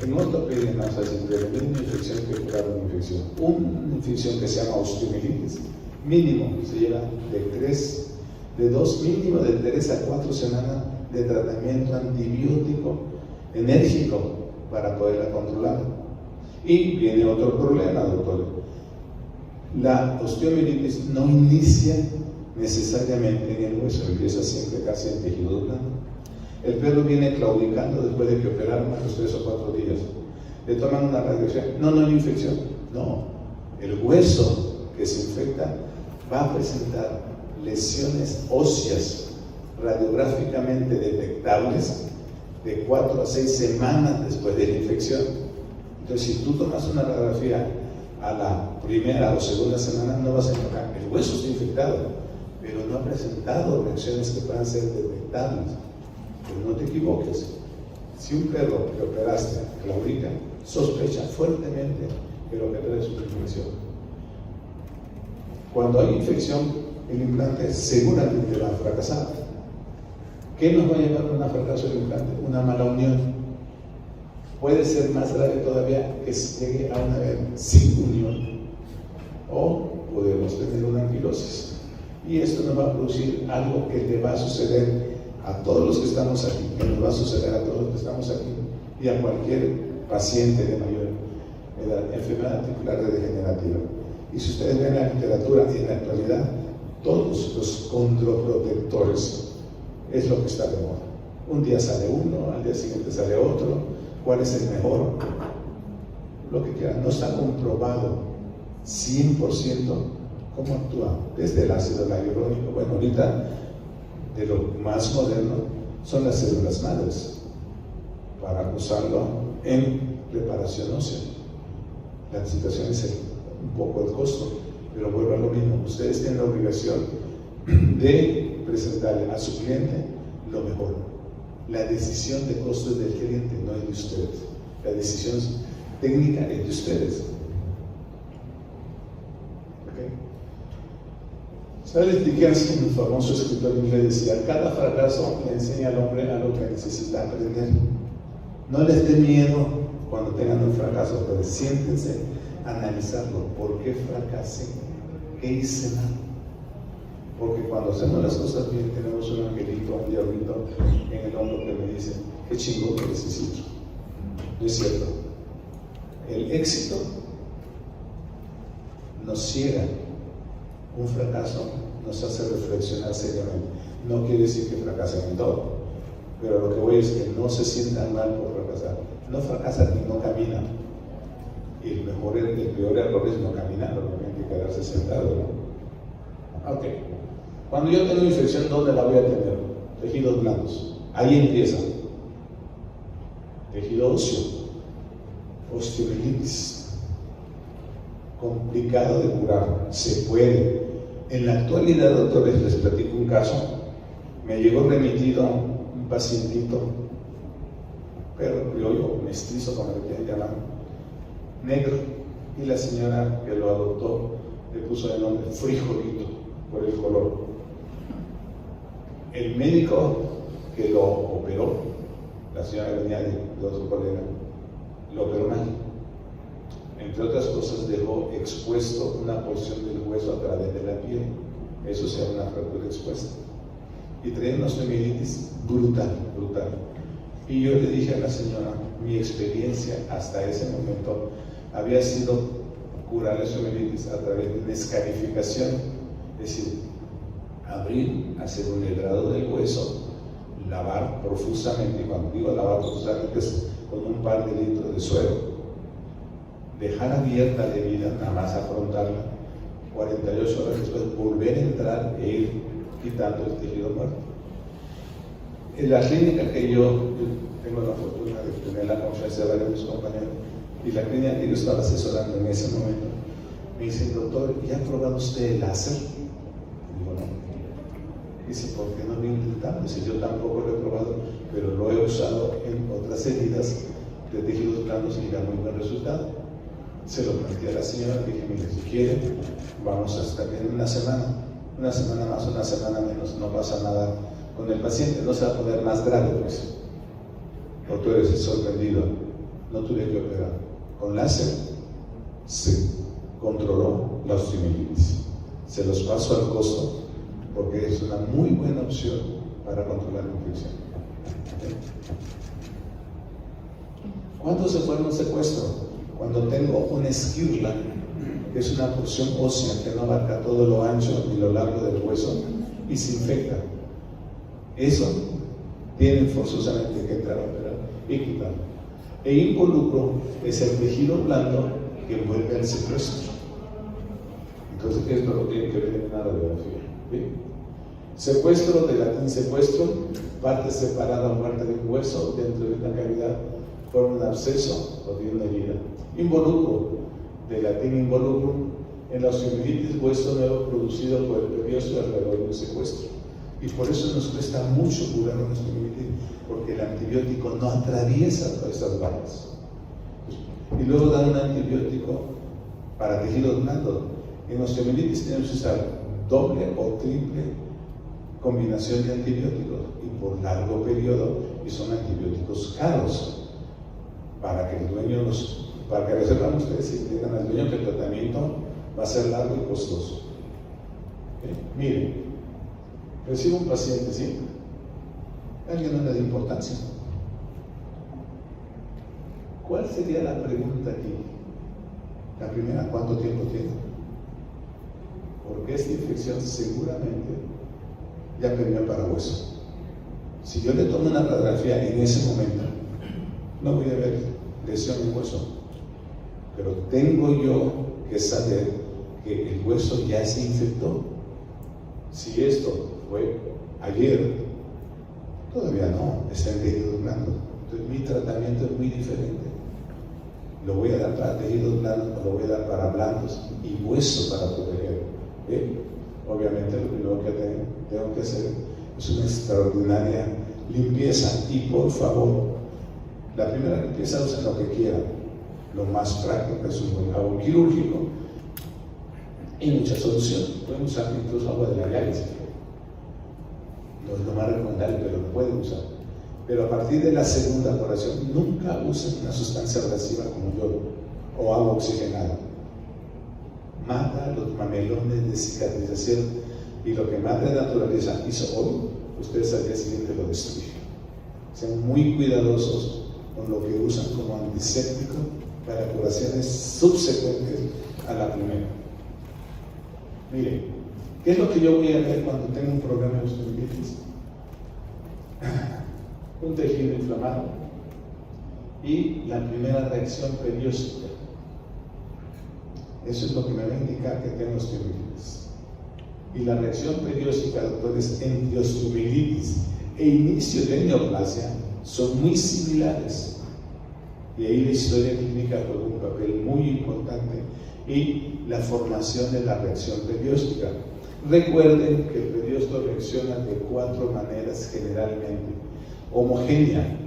En ortopedia no se hace prevenir una infección que curar una infección. Una infección que se llama osteomielitis, mínimo se lleva mínimo de 3 a 4 semanas de tratamiento antibiótico enérgico para poderla controlar. Y viene otro problema, doctor. La osteomielitis no inicia necesariamente en el hueso, empieza siempre casi en tejido blando. El perro viene claudicando después de que operaron a los 3 o 4 días. le toman una radiografía, no hay infección. No, el hueso que se infecta va a presentar lesiones óseas radiográficamente detectables de 4 a 6 semanas después de la infección. Entonces, si tú tomas una radiografía a la primera o segunda semana, no vas a enfocar, el hueso está infectado, pero no ha presentado reacciones que puedan ser detectables. Pero no te equivoques, si un perro que operaste claudica, sospecha fuertemente que lo que trae es una infección. Cuando hay infección, el implante seguramente va a fracasar. ¿Qué nos va a llevar a un fracaso del implante? Una mala unión. Puede ser más grave todavía que llegue a una sin unión, o podemos tener una anquilosis. Y esto nos va a producir algo que le va a suceder a todos los que estamos aquí, que nos va a suceder a todos los que estamos aquí y a cualquier paciente de mayor edad, enfermedad articular degenerativa. Y si ustedes ven la literatura en la actualidad, todos los condroprotectores es lo que está de moda. Un día sale uno, al día siguiente sale otro. ¿Cuál es el mejor? Lo que quieran. No está comprobado 100% cómo actúa desde el ácido hialurónico. Bueno, ahorita de lo más moderno son las células madres para usarlo en reparación ósea. La situación es un poco el costo, pero vuelvo a lo mismo. Ustedes tienen la obligación de presentarle a su cliente lo mejor. La decisión de costo es del cliente, no es de ustedes. La decisión técnica es de ustedes. ¿Okay? Charles Dickens, un famoso escritor inglés, decía: cada fracaso le enseña al hombre algo que necesita aprender. No les dé miedo cuando tengan un fracaso, pero siéntense a analizarlo. ¿Por qué fracasé? ¿Qué hice mal? Porque cuando hacemos las cosas bien, tenemos un angelito, un diablito en el hombro que me dice: qué chingón que necesito. No es cierto. El éxito nos ciega. Un fracaso nos hace reflexionar seriamente. No quiere decir que fracasen en todo, pero lo que voy es que no se sientan mal por fracasar. No fracasan y no caminan. Y el peor error es no caminar, obviamente, quedarse sentado, ¿no? Ok. Cuando yo tengo infección, ¿dónde la voy a tener? Tejidos blandos. Ahí empieza. Tejido óseo, osteomielitis. Complicado de curar, se puede. En la actualidad, doctores, les platico un caso. Me llegó remitido un pacientito, perro criollo, mestizo, como le quieran llamar, negro, y la señora que lo adoptó le puso el nombre Frijolito por el color. El médico que lo operó, la señora venía de otro colega, lo operó mal. Entre otras cosas, dejó expuesto una porción del hueso a través de la piel. Eso se llama una fractura expuesta. Y traía una osteomielitis brutal. Y yo le dije a la señora, mi experiencia hasta ese momento había sido curar la osteomielitis a través de una escarificación, es decir, abrir, hacer un legrado del hueso, lavar profusamente, y cuando digo lavar profusamente es con un par de litros de suero, dejar abierta la herida, nada más afrontarla, 48 horas después volver a entrar e ir quitando el tejido muerto. En la clínica que yo tengo la fortuna de tener la confianza de varios de mis compañeros, y la clínica que yo estaba asesorando en ese momento, me dice: doctor, ¿ya ha probado usted el láser? Digo, no. Dice: ¿por qué no lo he intentado? Dice: yo tampoco lo he probado, pero lo he usado en otras heridas de tejidos blandos y da muy buen resultado. Se lo planteé a la señora, dije: mire, si quiere, vamos hasta que en una semana más, una semana menos, no pasa nada con el paciente, no se va a poner más grave, pues. Doctor, es sorprendido, no tuve que operar. Con láser se controló la osteomielitis. Se los paso al costo porque es una muy buena opción para controlar la infección. ¿Cuándo se fue un secuestro? Cuando tengo una esquirla, que es una porción ósea que no abarca todo lo ancho ni lo largo del hueso, y se infecta. Eso tienen forzosamente que entrar a operar y quitarlo. E involucro es el tejido blando que envuelve al secuestro. Entonces, esto lo tiene que ver en una radiografía. ¿Sí? Secuestro, de latín secuestro, parte separada o muerte de un hueso dentro de una cavidad por un absceso o de una herida. Involucro, de latín involucrum, en la osteomielitis, hueso nuevo producido por el periósteo alrededor de un secuestro. Y por eso nos cuesta mucho curar una osteomielitis, porque el antibiótico no atraviesa todas esas barras. Y luego dan un antibiótico para tejidos blandos. En osteomielitis tenemos que usar doble o triple combinación de antibióticos y por largo periodo, y son antibióticos caros, para que el dueño para que reservan ustedes y digan al dueño que el tratamiento va a ser largo y costoso. Miren, recibo un paciente, ¿sí? Alguien no le da importancia. ¿Cuál sería la pregunta aquí? La primera, ¿cuánto tiempo tiene? Porque esta infección seguramente ya perdió para hueso. Si yo le tomo una radiografía en ese momento, no voy a ver lesión en hueso, pero tengo yo que saber que el hueso ya se infectó. Si esto fue ayer, todavía no, está en tejidos blandos. Entonces mi tratamiento es muy diferente. Lo voy a dar para tejidos blandos, lo voy a dar para blandos y hueso para proteger. Obviamente lo primero que tengo que hacer es una extraordinaria limpieza. Y por favor, la primera limpieza usen lo que quieran. Lo más práctico es un buen jabón quirúrgico y muchas soluciones. Pueden usar incluso agua de la llave si quieren. No es lo más recomendable, pero lo pueden usar. Pero a partir de la segunda curación, nunca usen una sustancia abrasiva como yodo o agua oxigenada. Mata los mamelones de cicatrización, y lo que Madre Naturaleza hizo hoy, ustedes al día siguiente lo destruyen. Sean muy cuidadosos con lo que usan como antiséptico para curaciones subsecuentes a la primera. Miren, ¿qué es lo que yo voy a ver cuando tengo un problema de osteomielitis? Un tejido inflamado y la primera reacción perióstica. Eso es lo que me va a indicar que tengo osteomielitis. Y la reacción perióstica, doctores, entre osteomielitis e inicio de neoplasia son muy similares. Y ahí la historia clínica juega un papel muy importante y la formación de la reacción perióstica. Recuerden que el periósteo reacciona de 4 maneras generalmente. Homogénea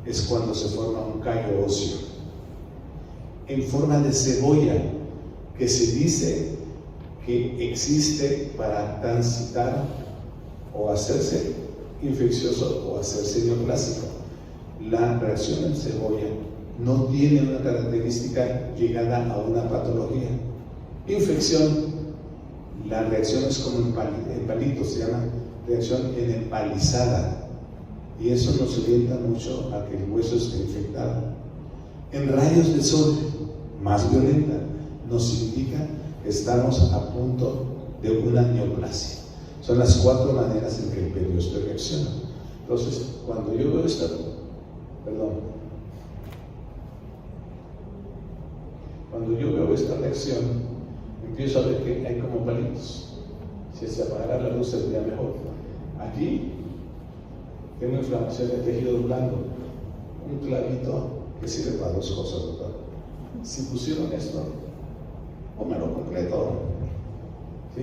es cuando se forma un callo óseo. En forma de cebolla, que se dice que existe para transitar o hacerse infeccioso o hacerse neoplásico. La reacción en cebolla no tiene una característica llegada a una patología. Infección, la reacción es como en palitos, se llama reacción en empalizada, y eso nos orienta mucho a que el hueso esté infectado. En rayos de sol, más violenta, nos indica que estamos a punto de una neoplasia. Son las 4 maneras en que el periósteo reacciona. Entonces, cuando yo veo esta reacción, empiezo a ver que hay como palitos. Si se apagara la luz sería mejor. Aquí tengo inflamación de tejido blando, un clavito que sirve para 2 cosas, doctor. Si pusieron esto, pónmelo completo. ¿Sí?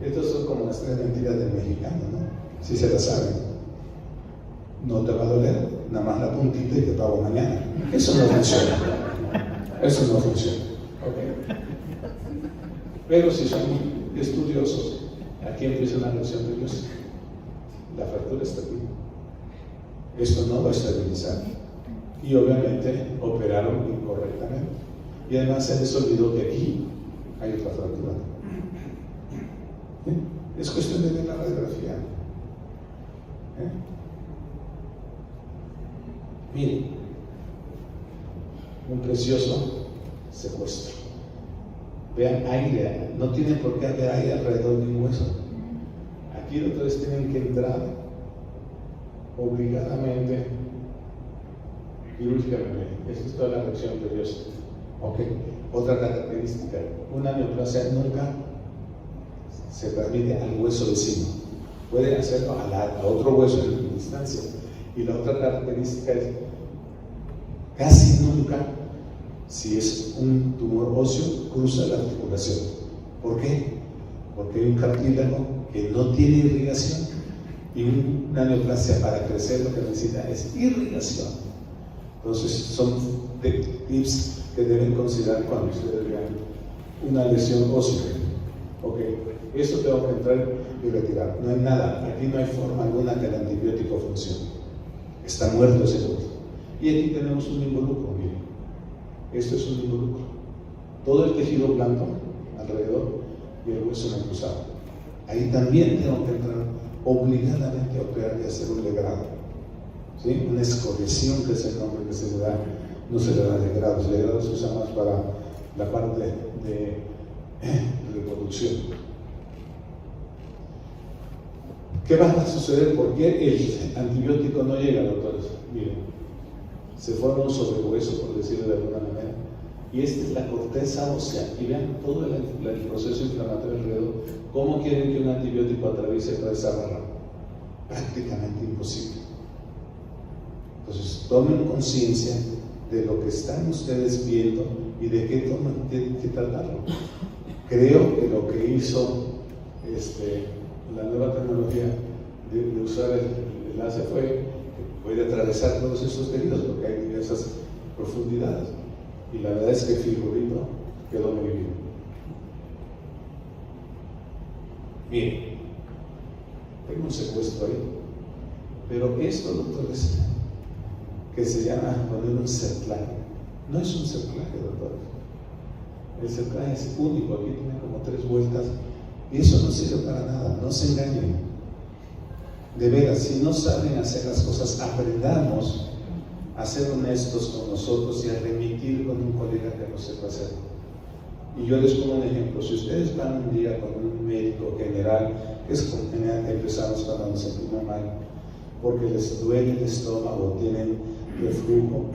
Estas son como las 3 mentiras del mexicano, ¿no? Si se las saben. No te va a doler, nada más la puntita y te pago mañana. Eso no funciona. Eso no funciona. ¿Okay? Pero si son estudiosos, aquí empieza una reacción perióstica. La fractura está aquí. Esto no va a estabilizar. Y obviamente operaron incorrectamente. Y además se les olvidó que aquí hay otra fractura. Es cuestión de ver la radiografía. Miren, un precioso secuestro. Vean aire, no tienen por qué haber aire alrededor de un hueso. Aquí los doctores tienen que entrar obligadamente quirúrgicamente. Esta es toda la reacción periódica. Ok. Otra característica, una neoplasia nunca se transmite al hueso vecino. Puede hacerlo a otro hueso en distancia. Y la otra característica es casi nunca, si es un tumor óseo, cruza la articulación. ¿Por qué? Porque hay un cartílago que no tiene irrigación y una neoplasia para crecer lo que necesita es irrigación. Entonces son tips que deben considerar cuando ustedes vean una lesión ósea. Ok, esto tengo que entrar y retirar. No hay nada, aquí no hay forma alguna que el antibiótico funcione. Está muerto ese hueso. Y aquí tenemos un involucro, miren. Esto es un involucro. Todo el tejido blando alrededor y el hueso no cruzado. Ahí también tengo que entrar obligadamente a operar y hacer un legrado. ¿Sí? Una escoriación, que es el nombre que se le da, no se le da legrados. El legrado se usa más para la parte de reproducción. ¿Qué va a suceder? ¿Por qué el antibiótico no llega, doctores? Miren, se forma un sobrehueso, por decirlo de alguna manera, y esta es la corteza ósea, y vean todo el proceso inflamatorio alrededor. ¿Cómo quieren que un antibiótico atraviese toda esa barra? Prácticamente imposible. Entonces, tomen conciencia de lo que están ustedes viendo y de qué tienen que tratarlo. Creo que lo que hizo la nueva tecnología de usar el láser fue que puede atravesar todos esos tejidos porque hay diversas profundidades. Y la verdad es que el figurino quedó muy bien. Miren, tengo un secuestro ahí, pero esto, doctores, que se llama poner un cerclaje, no es un cerclaje, doctores. El cerclaje es único, aquí tiene como 3 vueltas y eso no sirve para nada, no se engañen. De veras, si no saben hacer las cosas, aprendamos a ser honestos con nosotros y a remitir con un colega que lo sepa hacer. Y yo les pongo un ejemplo. Si ustedes van un día con un médico general, que es con general que empezamos cuando nos sentimos mal, porque les duele el estómago, tienen reflujo,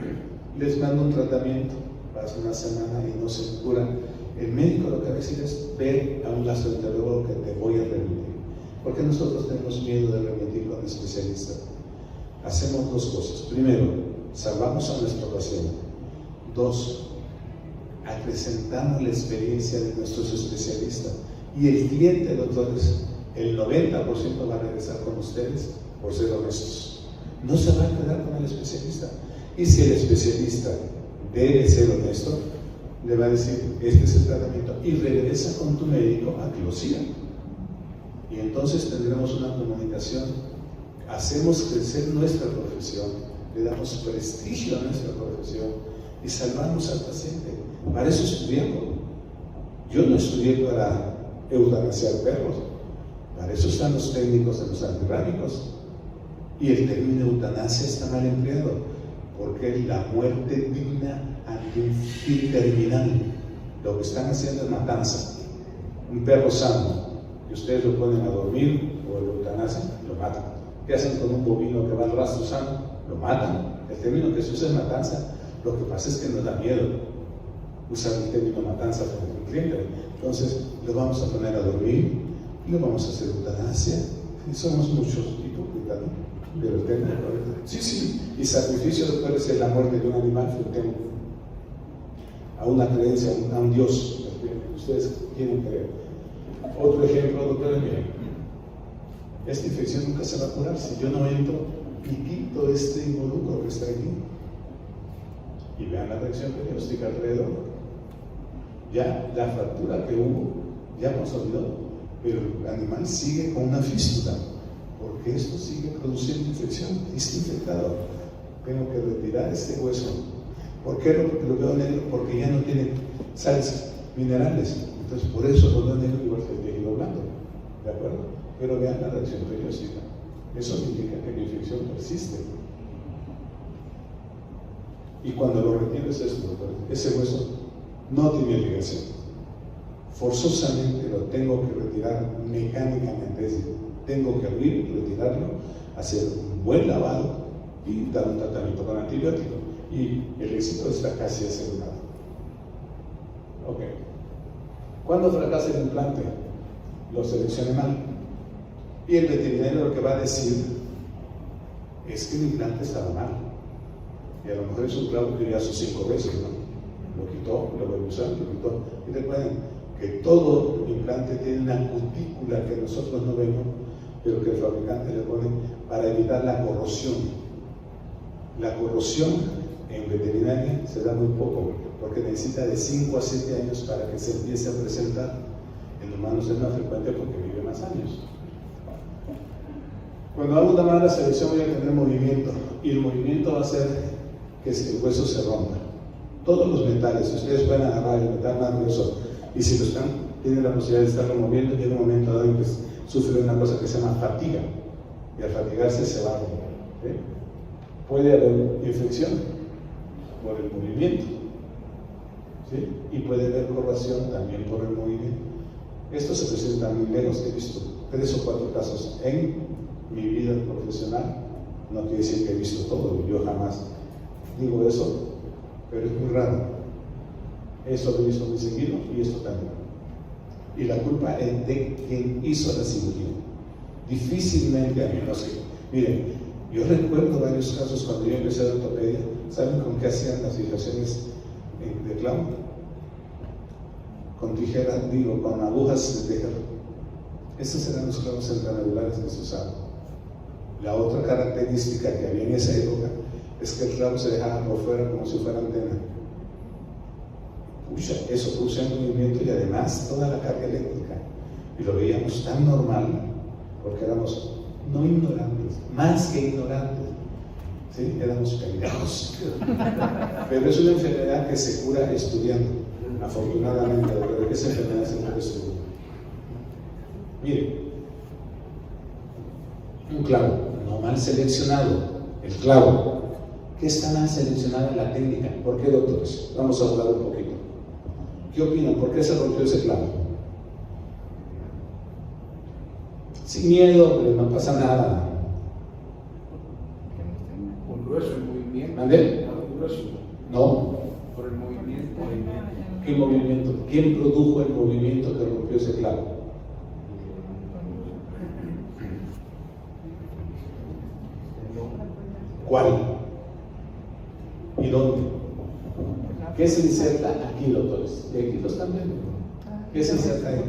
les mando un tratamiento, pasa una semana y no se curan. El médico lo que va a decir es: ve a un gastroenterólogo que te voy a remitir. Porque nosotros tenemos miedo de remitir con especialistas. Hacemos 2 cosas. Primero, salvamos a nuestro paciente. 2, acrecentamos la experiencia de nuestros especialistas. Y el cliente, doctores, el 90% va a regresar con ustedes por ser honestos. No se va a quedar con el especialista. Y si el especialista debe ser honesto, le va a decir: este es el tratamiento, y regresa con tu médico a que lo siga. Y entonces tendremos una comunicación, hacemos crecer nuestra profesión, le damos prestigio a nuestra profesión y salvamos al paciente. Para eso estudiamos. Yo no estudié para eutanasiar perros, para eso están los técnicos de los antirrábicos. Y el término eutanasia está mal empleado, porque es la muerte digna ante un fin terminal. Lo que están haciendo es matanza. Un perro sano, que ustedes lo ponen a dormir o lo eutanasia, lo matan. ¿Qué hacen con un bovino que va al rastro sano? Lo matan. El término que se usa es matanza. Lo que pasa es que nos da miedo usar el término matanza frente al cliente. Entonces lo vamos a poner a dormir y lo vamos a hacer eutanasia. Y somos muchos hipócritas, ¿no? Pero el término correcto. Sí. Y sacrificio, doctor, es la muerte de un animal frente a una creencia, a un Dios. Ustedes quieren creer. Otro ejemplo, doctor, miren, esta infección nunca se va a curar si yo no entro y quito este involucro que está aquí. Y vean la reacción perióstica alrededor. Ya la fractura que hubo, ya nos olvidó, pero el animal sigue con una fístula, porque esto sigue produciendo infección, está infectado. Tengo que retirar este hueso. ¿Por qué lo veo negro? Porque ya no tiene sales minerales. Entonces, por eso lo veo negro igual que el tejido blando. ¿De acuerdo? Pero vean la reacción perióstica. Eso indica que la infección persiste. Y cuando lo retienes esto, ese hueso no tiene irrigación. Forzosamente lo tengo que retirar mecánicamente, es decir, tengo que abrir, retirarlo, hacer un buen lavado y dar un tratamiento con antibiótico. y el éxito está casi asegurado. Ok. ¿Cuándo fracasa el implante? Lo seleccione mal. Y el veterinario lo que va a decir es que el implante estaba mal. Y a lo mejor es un clavo que ya sus 5 veces, ¿no? Lo quitó, lo volvió a usar, lo quitó. Y recuerden que todo implante tiene una cutícula que nosotros no vemos, pero que el fabricante le pone para evitar la corrosión. La corrosión en veterinaria se da muy poco, porque necesita de 5 a 7 años para que se empiece a presentar. En humanos es más frecuente porque vive más años. Cuando hago una mala selección voy a tener movimiento, y el movimiento va a hacer que el hueso se rompa. Todos los metales, ustedes pueden agarrar el metal más grueso, y si lo están, tienen la posibilidad de estarlo moviendo, y en un momento dado en que sufre una cosa que se llama fatiga, y al fatigarse se va a romper. Puede haber infección por el movimiento, ¿sí? Y puede haber corrosión también por el movimiento. Esto se presenta muy menos, he visto 3 o 4 casos en mi vida profesional. No quiere decir que he visto todo, yo jamás digo eso, pero es muy raro. Eso lo he visto muy seguido y esto también. Y la culpa es de quien hizo la cirugía. Difícilmente a mí, no sé. Miren, yo recuerdo varios casos cuando yo empecé a ortopedia. ¿Saben con qué hacían las fijaciones de clavo? Con tijeras, con agujas de tijera. Esos eran los clavos intramedulares que se usaban. La otra característica que había en esa época es que el clavo se dejaba por fuera como si fuera antena. Pucha, eso produce un movimiento y además toda la carga eléctrica. Y lo veíamos tan normal porque éramos no ignorantes, más que ignorantes, ¿sí? Éramos pendejados. Pero es una enfermedad que se cura estudiando, afortunadamente, pero esa enfermedad se puede estudiar. Miren, un clavo no mal seleccionado, el clavo, ¿qué está mal seleccionado en la técnica? ¿Por qué, doctores? Vamos a hablar un poquito. ¿Qué opinan? ¿Por qué se rompió ese clavo? Sin miedo, pero no pasa nada. Un grueso el movimiento. ¿Mandé? Un grueso. No. Por el movimiento. ¿Qué movimiento? ¿Quién produjo el movimiento que rompió ese clavo? ¿Cuál? ¿Y dónde? ¿Qué se inserta aquí, doctores? Y aquí lo están viendo. ¿Qué se inserta ahí?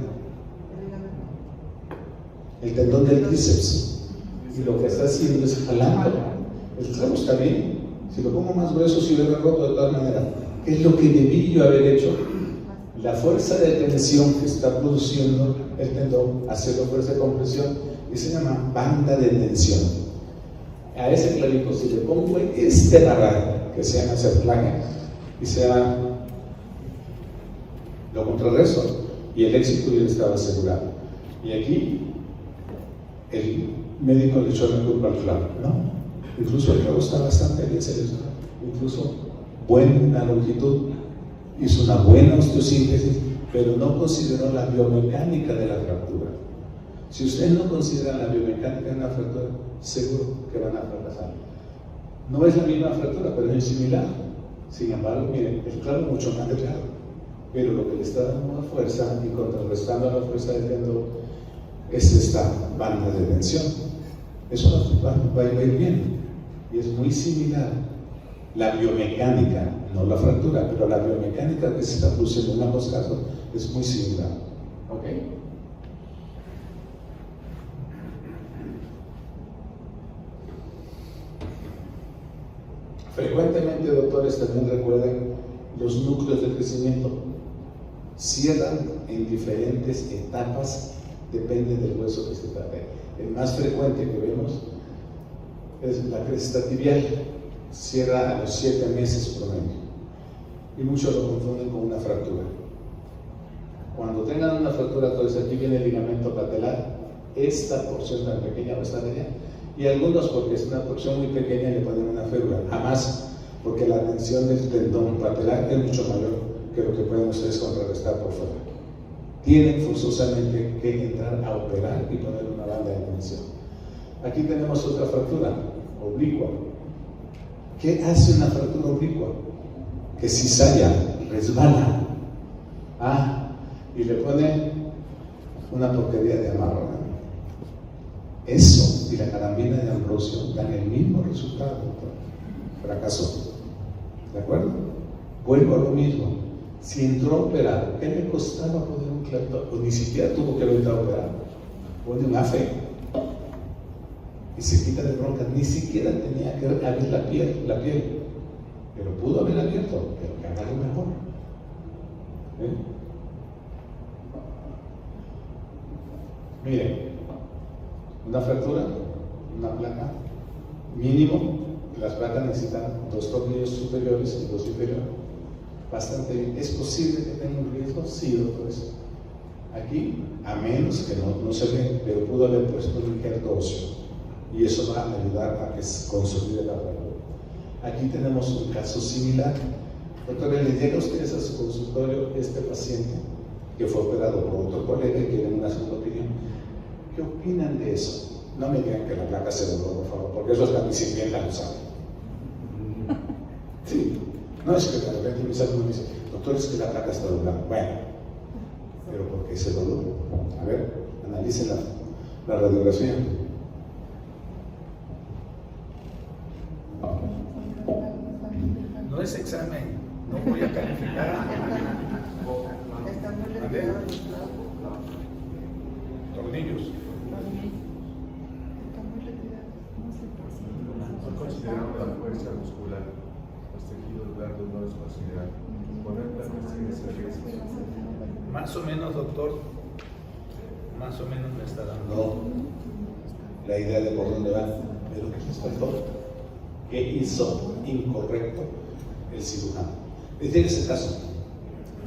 El tendón del tríceps. Y lo que está haciendo es jalando. El clavo está bien. Si lo pongo más grueso, si lo he roto de todas maneras. ¿Qué es lo que debí yo haber hecho? La fuerza de tensión que está produciendo el tendón, hacerlo fuerza de compresión, y se llama banda de tensión. A ese clavito, si le pongo este barral, que se llama hacer placa, y sea lo contrarresto, y el éxito ya estaba asegurado. Y aquí el médico le echó la culpa al clavo, ¿no? Incluso el clavo está bastante bien seleccionado, incluso buena longitud, hizo una buena osteosíntesis, pero no consideró la biomecánica de la fractura. Si ustedes no consideran la biomecánica de una fractura, seguro que van a fracasar. No es la misma fractura, pero es similar. Sin embargo, miren, el clavo es mucho más delgado, pero lo que le está dando más fuerza y contrarrestando la fuerza del tendón es esta banda de tensión. Eso va a ir bien y es muy similar. La biomecánica, no la fractura, pero la biomecánica que se está produciendo en ambos casos es muy similar. ¿Ok? Frecuentemente, doctores, también recuerden los núcleos de crecimiento. Cierran en diferentes etapas, depende del hueso que se trate. El más frecuente que vemos es la cresta tibial, cierra a los 7 meses promedio. Y muchos lo confunden con una fractura. Cuando tengan una fractura, entonces aquí viene el ligamento patelar, esta porción tan pequeña va a estar allá. Y algunos, porque es una porción muy pequeña, le ponen una férula. Jamás, porque la tensión del tendón patelar es mucho mayor que lo que pueden ustedes contrarrestar por fuera. Tienen forzosamente que entrar a operar y poner una banda de tensión. Aquí tenemos otra fractura, oblicua. ¿Qué hace una fractura oblicua? Que cizalla, resbala. Y le pone una porquería de amarro. Eso y la carambina de Ambrosio dan el mismo resultado, doctor. Fracasó. ¿De acuerdo? Vuelvo a lo mismo. Si entró a operar, ¿qué le costaba poner un clepto? O ni siquiera tuvo que haber entrado a operar. Pone un AFE y se quita de bronca. Ni siquiera tenía que abrir la piel. Pero pudo haber abierto, pero que haga lo mejor. Miren, una fractura, una placa, mínimo, las placas necesitan 2 tornillos superiores y 2 inferiores. Bastante bien. ¿Es posible que tenga un riesgo? Sí, doctores. Aquí, a menos que no se ve, pero pudo haber puesto un injerto óseo. Y eso va a ayudar a que se consolide la fractura. Aquí tenemos un caso similar. Doctor, le llega a ustedes a su consultorio este paciente que fue operado por otro colega y quieren una segunda opinión. ¿Qué opinan de eso? No me digan que la placa se dobló, por favor, porque eso es la bicicleta, lo sabe. Sí, no es que de repente mis alumnos me dicen, doctor, es que la placa está doblada. Bueno, pero ¿por qué se dobló? A ver, analicen la radiografía. No es examen, no voy a calificar. Tornillos. No consideramos la fuerza muscular, los tejidos blandos no es considerado. Poner placas tiene ese riesgo. Más o menos, doctor, más o menos me está dando. No, la idea de por dónde va, pero ¿qué les faltó? ¿Qué hizo incorrecto el cirujano? Este es el caso.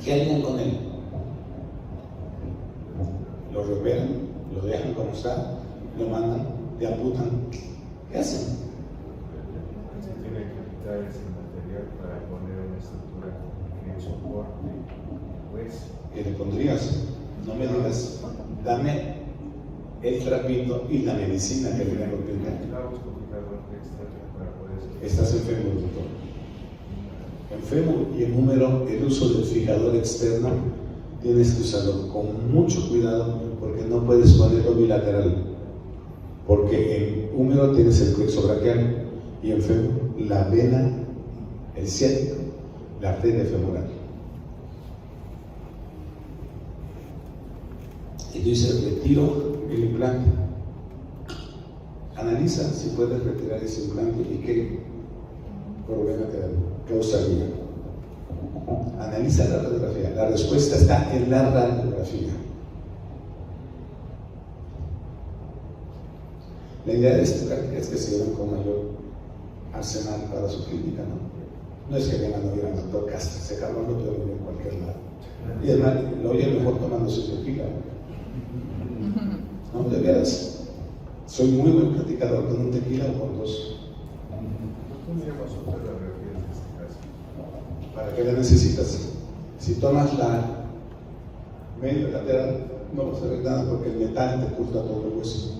¿Qué harían con él? Lo reoperan, lo dejan como está, lo mandan, le amputan. ¿Qué hacen? Se tiene que quitar ese material para poner una estructura que soporte, pues. ¿Qué le pondrías? No me digas, dame el trapito y la medicina que le voy a golpear. Clavos con fijador externo para poder. Estás enfermo, doctor. En fémur y en húmero, el uso del fijador externo tienes que usarlo con mucho cuidado porque no puedes ponerlo bilateral. Porque en húmero tienes el plexo braquial y en fémur la vena, el ciático, la arteria femoral. Y tú dices, retiro el implante. Analiza si puedes retirar ese implante y qué problema te causaría. Analiza la radiografía. La respuesta está en la radiografía. La idea de esta práctica es que se lleven con mayor arsenal para su clínica, ¿no? No es que vengan a oír al doctor Castro, ese cabrón lo puede oír en cualquier lado. Y además, lo oye mejor tomando su tequila. No, de veras. Soy muy buen platicador con un tequila o con 2. ¿Cómo tendríamos otra radiografía en este caso? ¿Para qué la necesitas? Si tomas la medio lateral, no vas a ver nada porque el metal te corta todo el hueso.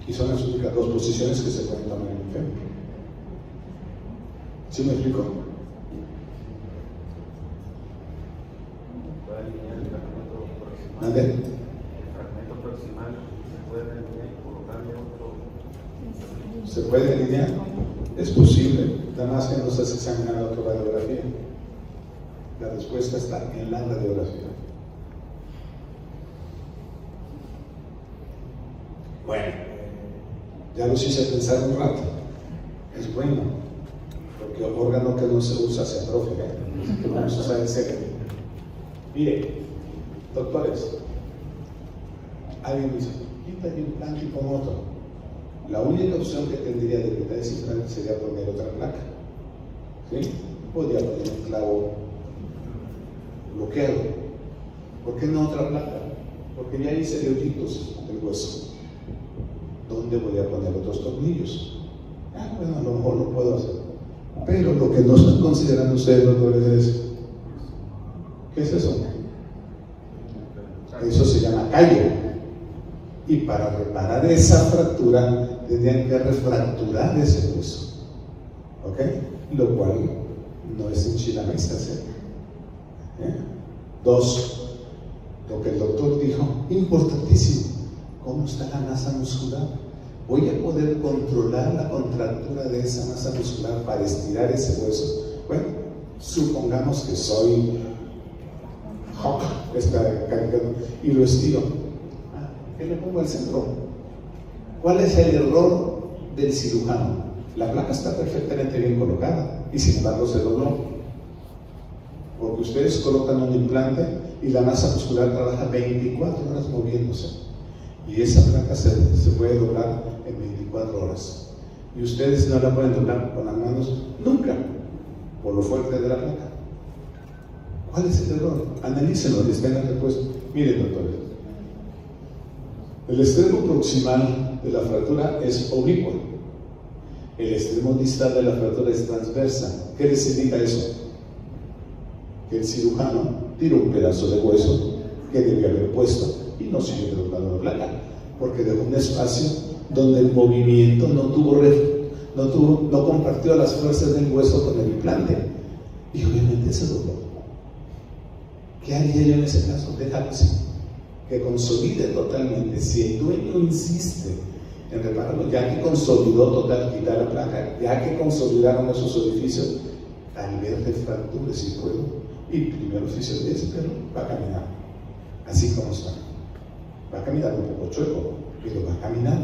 Y son las únicas 2 posiciones que se pueden tomar en el fémur. ¿Sí me explico? ¿Puede alinear el fragmento proximal? ¿Mande? El fragmento proximal se puede alinear y colocarle otro. ¿Se puede alinear? Es posible, nada más que no estás examinando tu radiografía. La respuesta está en la radiografía. Bueno, ya los hice pensar un rato. Es bueno, porque el órgano que no se usa se atrofia, así que vamos a usar el cerebro. Mire, doctores, alguien dice, quita el implante y pon otro. La única opción que tendría de quitar ese implante sería poner otra placa. ¿Sí? Podría poner un clavo bloqueado. ¿Por qué no otra placa? Porque ya hice de hoyitos del hueso. ¿Dónde voy a poner otros tornillos? Bueno, a lo mejor lo puedo hacer. Pero lo que no están considerando ustedes, doctores, es ¿qué es eso? Eso se llama callo. Y para reparar esa fractura, tendrían que refracturar ese hueso. ¿Ok? Lo cual no es enchilamesas. Dos, lo que el doctor dijo, importantísimo, ¿cómo está la masa muscular? ¿Voy a poder controlar la contractura de esa masa muscular para estirar ese hueso? Bueno, supongamos que soy Hawk, y lo estiro. ¿Qué le pongo al centro? ¿Cuál es el error del cirujano? La placa está perfectamente bien colocada y sin embargo se dobló. Porque ustedes colocan un implante y la masa muscular trabaja 24 horas moviéndose. Y esa placa se puede doblar en 24 horas. Y ustedes no la pueden doblar con las manos nunca, por lo fuerte de la placa. ¿Cuál es el error? Analícenlo, les tengan respuesta. Miren, doctores, el extremo proximal de la fractura es oblicuo. El extremo distal de la fractura es transversa. ¿Qué les indica eso? Que el cirujano tiró un pedazo de hueso que debía haber puesto y no siguió doblando la placa, porque dejó un espacio donde el movimiento no compartió las fuerzas del hueso con el implante y obviamente se dobló. ¿Qué haría yo en ese caso? Dejarlo así, que consolide totalmente. Si el dueño insiste en repararlo, ya que consolidó total, quitar la placa, ya que consolidaron esos orificios, al ver de fracturas si puedo, y primer oficio de ese perro va a caminar así como está. Va a caminar un poco chueco, pero va a caminar.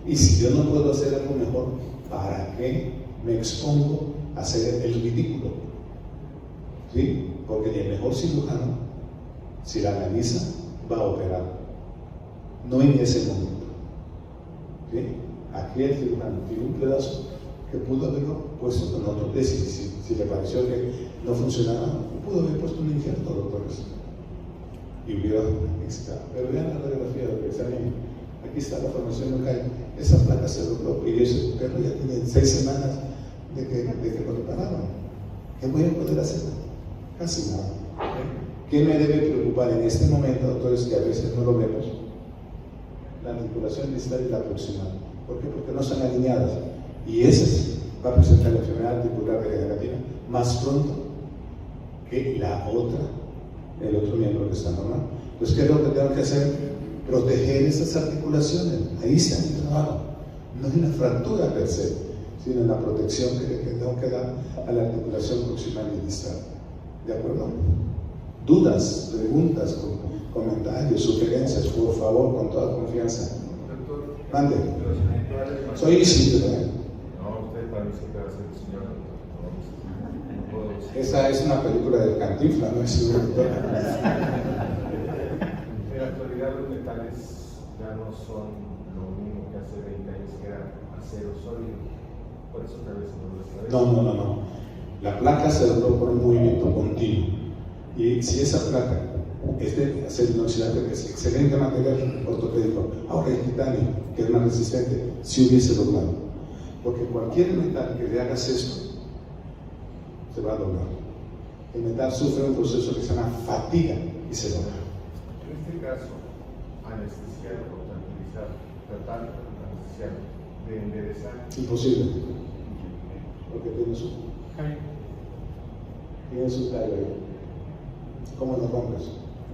Y si yo no puedo hacer algo mejor, ¿para qué me expongo a hacer el ridículo? ¿Sí? Porque ni el mejor cirujano, si la analiza, va a operar. No en ese momento. ¿Sí? Aquí el cirujano tiene un pedazo que pudo haberlo puesto con otro tesis. Si le pareció que no funcionaba, pudo haber puesto un injerto, doctores. Y hubiera éxito. Pero vean la radiografía del examen. Aquí está la formación local. Esa placa se dobló y ese perro ya tiene 6 semanas de que lo repararon. ¿Qué voy a poder hacer? Casi nada. ¿Qué me debe preocupar en este momento, doctores, que a veces no lo vemos? La articulación distal y la proximal. ¿Por qué? Porque no están alineadas. Y esa va a presentar la enfermedad articular degenerativa más pronto que la otra, el otro miembro que está normal. Entonces, ¿qué es lo que tengo que hacer? Proteger esas articulaciones. Ahí está mi trabajo. No es una fractura per se, sino la protección que tengo que dar a la articulación proximal y distal. ¿De acuerdo? Dudas, preguntas, comentarios, sugerencias, por favor, con toda confianza. Doctor, mande. Soy Isidro. No, usted para mí siempre va a ser el señor. No puedo decir. Esa es una película del Cantinflas, no es un doctor. En la actualidad los metales ya no son lo mismo que hace 20 años que era acero sólido. Por eso tal vez no lo sabe. No. La placa se dobló por un movimiento continuo. Y si esa placa es de acero inoxidable, que es excelente material ortopédico, ahora el titanio, que es más resistente, si hubiese doblado. Porque cualquier metal que le hagas esto, se va a doblar. El metal sufre un proceso que se llama fatiga y se dobla. En este caso, anestesiar o tranquilizar, tratar de anestesiar, de enderezar. Imposible. Porque tiene su callo ahí. ¿Cómo lo rompes?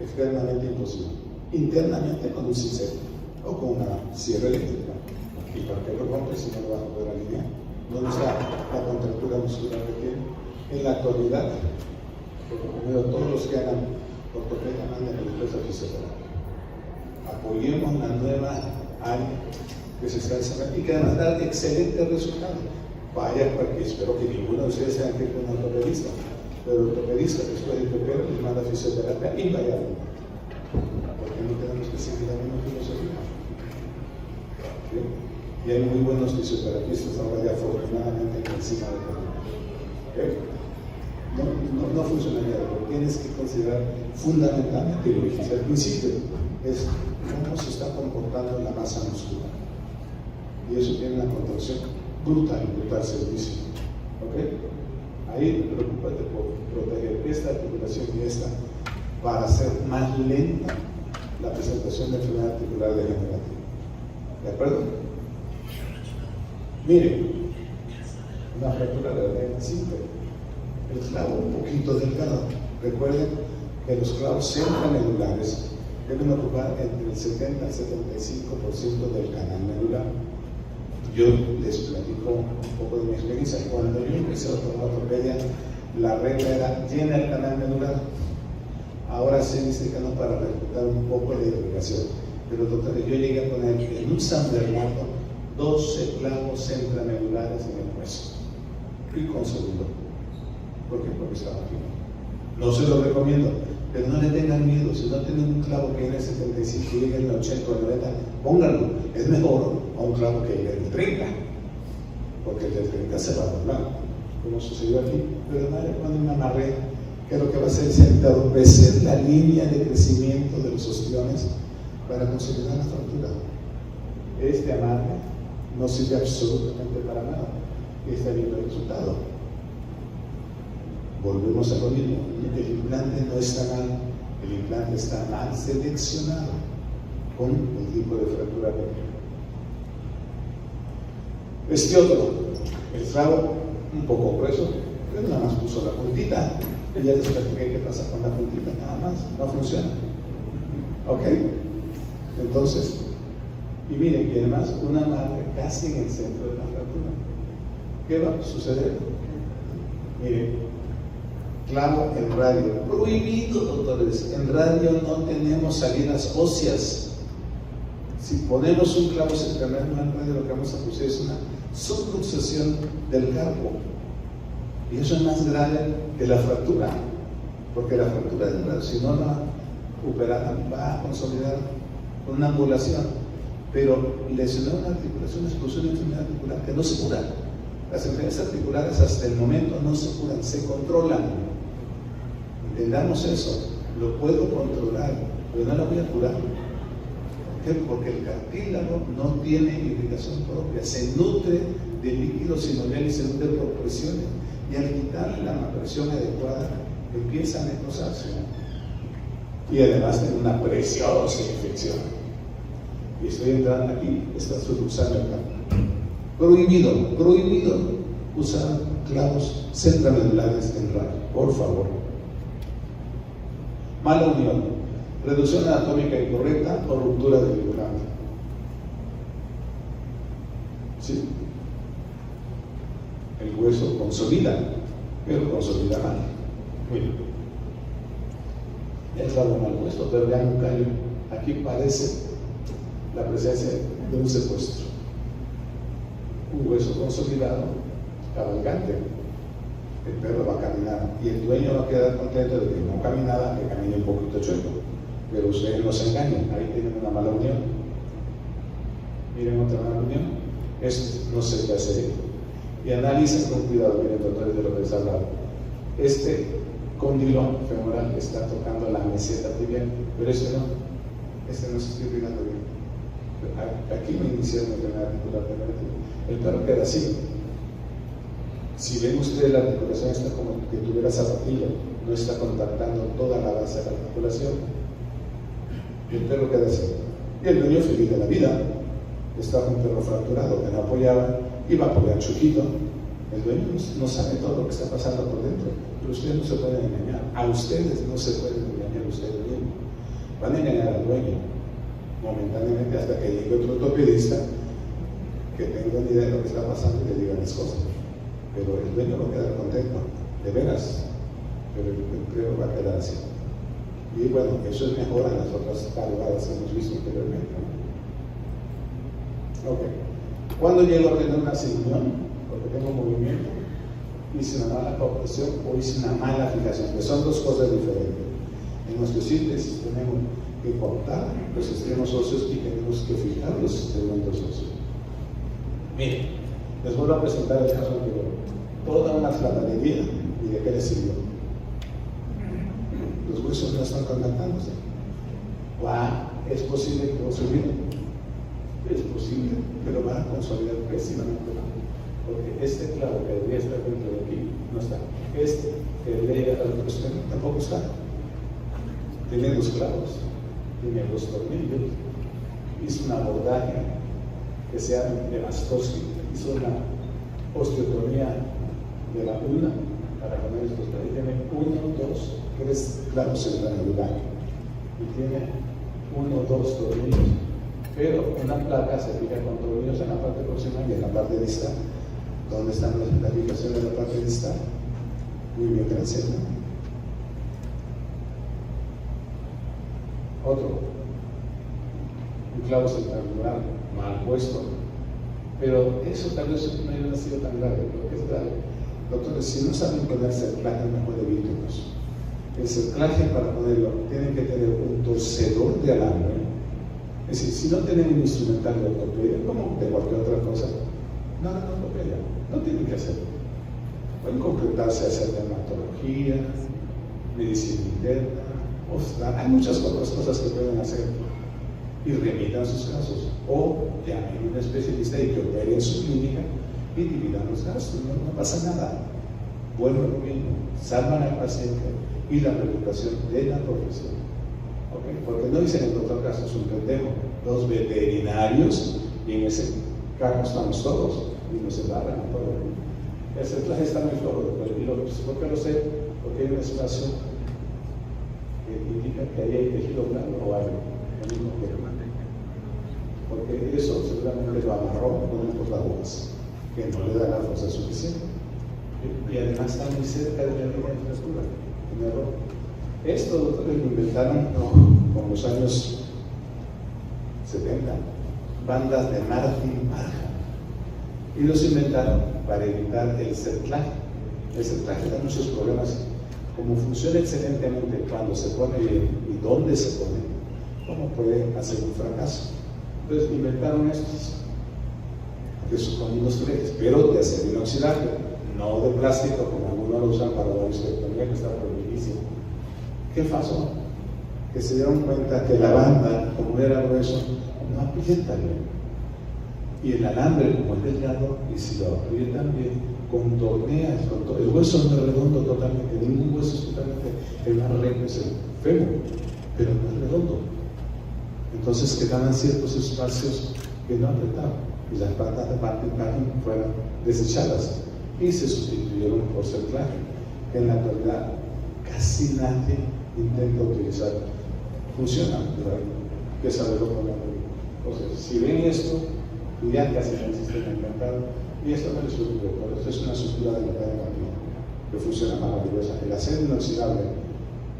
Externamente imposible. Internamente con un cincel o con una sierra eléctrica. ¿Y por qué lo rompes si no lo vas a poder alinear? ¿Dónde está la contractura muscular que tiene? En la actualidad, porque todos los que hagan ortopedia mandan a la fisioterapia. Apoyemos la nueva área que se está desarrollando y que además da excelentes resultados. Vaya, porque espero que ninguno de ustedes tenga que ir con un ortopedista, pero el ortopedista después del pepero les manda fisioterapia invariable, porque no tenemos que seguir la misma filosofía. ¿Sí? Y hay muy buenos fisioterapistas ahora ya afortunadamente encima de todo. ¿Okay? No funcionaría, pero tienes que considerar fundamentalmente lo que dice al principio, es cómo se está comportando la masa muscular. Y eso tiene una contracción brutal servicio. ¿Ok? Ahí preocúpate por proteger esta articulación y esta para hacer más lenta la presentación de enfermedad articular degenerativa. ¿De acuerdo? Miren, una fractura relativamente simple. El clavo un poquito delgado. Recuerden que los clavos centramedulares deben ocupar entre el 70 al 75% del canal medular. Yo les platico un poco de mi experiencia. Cuando yo empecé a tomar ortopedia, la regla era llena el canal medular. Ahora se dice que no, para recuperar un poco de irrigación. Pero doctor, yo llegué a poner en un San Bernardo 12 clavos centramedulares en el hueso y consolidó. ¿Por qué? Porque estaba fino. No se lo recomiendo, pero no le tengan miedo. Si no tienen un clavo que llegue al 75 y llegue al 80 o 90, pónganlo. Es mejor a un clavo que llegue al 30, porque el del 30 se va a doblar, como sucedió aquí. Pero no le ponen una amarre, que lo que va a hacer es entorpecer la línea de crecimiento de los ostiones para consolidar la fractura. Este amarre no sirve absolutamente para nada. Y está viendo el resultado. Volvemos a lo mismo. El implante no está mal, el implante está mal seleccionado con el tipo de fractura que tiene. Este otro, el clavo un poco grueso, pero nada más puso la puntita. Y ya les platiqué qué pasa con la puntita, nada más, no funciona. ¿Ok? Entonces, y miren, y además una marca casi en el centro de la fractura. ¿Qué va a suceder? Miren, clavo en radio. Prohibido, doctores. En radio no tenemos salidas óseas. Si ponemos un clavo central en radio, lo que vamos a producir es una subluxación del carpo. Y eso es más grave que la fractura. Porque la fractura del radio, si no la operada, va a consolidar una angulación. Pero lesionar una articulación es producir una enfermedad articular que no se cura. Las enfermedades articulares hasta el momento no se curan, se controlan. Entendamos eso. Lo puedo controlar, pero no la voy a curar. ¿Por qué? Porque el cartílago no tiene irrigación propia, se nutre de líquido sinovial y se nutre por presiones. Y al quitarle la presión adecuada, empieza a necrosarse. Y además tiene una preciosa infección. Y estoy entrando aquí, está subluxando acá. Prohibido usar clavos centramedulares en radio, por favor. Mala unión, reducción anatómica incorrecta o ruptura del ligamente. ¿Sí? El hueso consolida, pero consolida mal. Muy bien. El clavo mal puesto, pero vean un callo. Aquí parece la presencia de un secuestro. Un hueso consolidado, cabalgante. El perro va a caminar y el dueño va a quedar contento de que no caminaba, que camine un poquito chueco. Pero ustedes no se engañan, ahí tienen una mala unión. Miren otra mala unión. Esto no se puede hacer. Y analicen con cuidado, miren, doctores, de lo que les hablaba. Este cóndilo femoral está tocando la meseta tibial, pero este no se está irrigando bien. Aquí me iniciaron la enfermedad articular femoral. El perro queda así. Si ven ustedes, la articulación está como que tuviera zapatilla, no está contactando toda la base de la articulación. Y el perro queda así. Y el dueño feliz de la vida. Estaba un perro fracturado que no apoyaba, iba a apoyar chiquito. El dueño no sabe todo lo que está pasando por dentro, pero ustedes no se pueden engañar. A ustedes no se pueden engañar ustedes mismos. Van a engañar al dueño momentáneamente hasta que llegue otro ortopedista que tenga una idea de lo que está pasando y le diga las cosas. Pero el dueño va a quedar contento, de veras, pero el perro va a quedar así. Y bueno, eso es mejor a las otras cargadas que hemos visto anteriormente, ¿no? Ok. ¿Cuándo llego a tener una cirugía? Porque tengo movimiento, hice una mala compresión o hice una mala fijación, que son dos cosas diferentes. En nuestro síntesis tenemos que cortar los extremos óseos y tenemos que fijar los segmentos óseos. Miren, les vuelvo a presentar el caso anterior. Toda una flamadería, ¿y de qué les sirvió? Los huesos no están contactándose. ¿Es posible que consolide? Es posible, pero va a consolidar pésimamente. Porque este clavo que debería estar dentro de aquí no está. Este que debería llegar al otro extremo tampoco está. Tiene dos clavos, tiene dos tornillos. Hizo un abordaje que se llama de Mastowski, hizo una osteotomía de la una para poner estos. Ahí tiene 1, 2, 3 clavos en la medular y tiene 1, 2 tornillos, pero una placa se fija con tornillos en la parte proximal y en la parte distal. ¿Dónde están la fijación de la parte distal? Muy bien, gracias. Otro, un clavo rectangular mal puesto, pero eso tal vez no haya sido tan grave. Lo que es grave, doctores, si no saben poner cerclaje, mejor evítenlos. El cerclaje, para ponerlo, tienen que tener un torcedor de alambre. Es decir, si no tienen un instrumental de ortopedia, como de cualquier otra cosa, no hagan ortopedia, no tienen que hacerlo. Pueden completarse a hacer dermatología, medicina interna, hay muchas otras cosas que pueden hacer y remitan sus casos, o llamen a un especialista y que opere en su clínica y dividan los gastos, no pasa nada. Vuelvo a lo mismo, salvan al paciente y la reputación de la profesión. ¿Okay? Porque no dicen en otro caso, suspendemos los veterinarios y en ese cargo estamos todos y nos embarran a todos. El cerclaje está muy flojo, y ¿por qué lo sé? Porque hay un espacio que indica que ahí hay tejido blando o algo, lo mismo que porque eso seguramente lo amarró con unas agujas, que no le da la fuerza suficiente. Y además está muy cerca de la línea de fractura, un error. Esto, doctores, lo inventaron con los años 70, bandas de marfil baja, y los inventaron para evitar el cerclaje. El cerclaje da muchos problemas. Como funciona excelentemente cuando se pone bien y dónde se pone, ¿cómo puede hacer un fracaso? Entonces inventaron estos, que son unos flejes, pero de acero inoxidable, no de plástico como algunos lo usan para la bistuectomía, que está prohibidísimo. ¿Qué pasó? Que se dieron cuenta que la banda, como era grueso, no aprieta bien. Y el alambre, como es delgado, y si lo aprietan bien, contornea el hueso no es redondo totalmente, ningún hueso es totalmente, el más recto es el fémur, pero no es redondo. Entonces quedaban ciertos espacios que no apretaban y las patas de marfil fueron desechadas y se sustituyeron por cerclaje, que en la actualidad casi nadie intenta utilizar. Funciona, pero hay que saberlo poner. Entonces, si ven esto, ya casi no existe el encantado. Y esto no es un director, esto es una estructura de la cadena que funciona maravillosa. El acero inoxidable,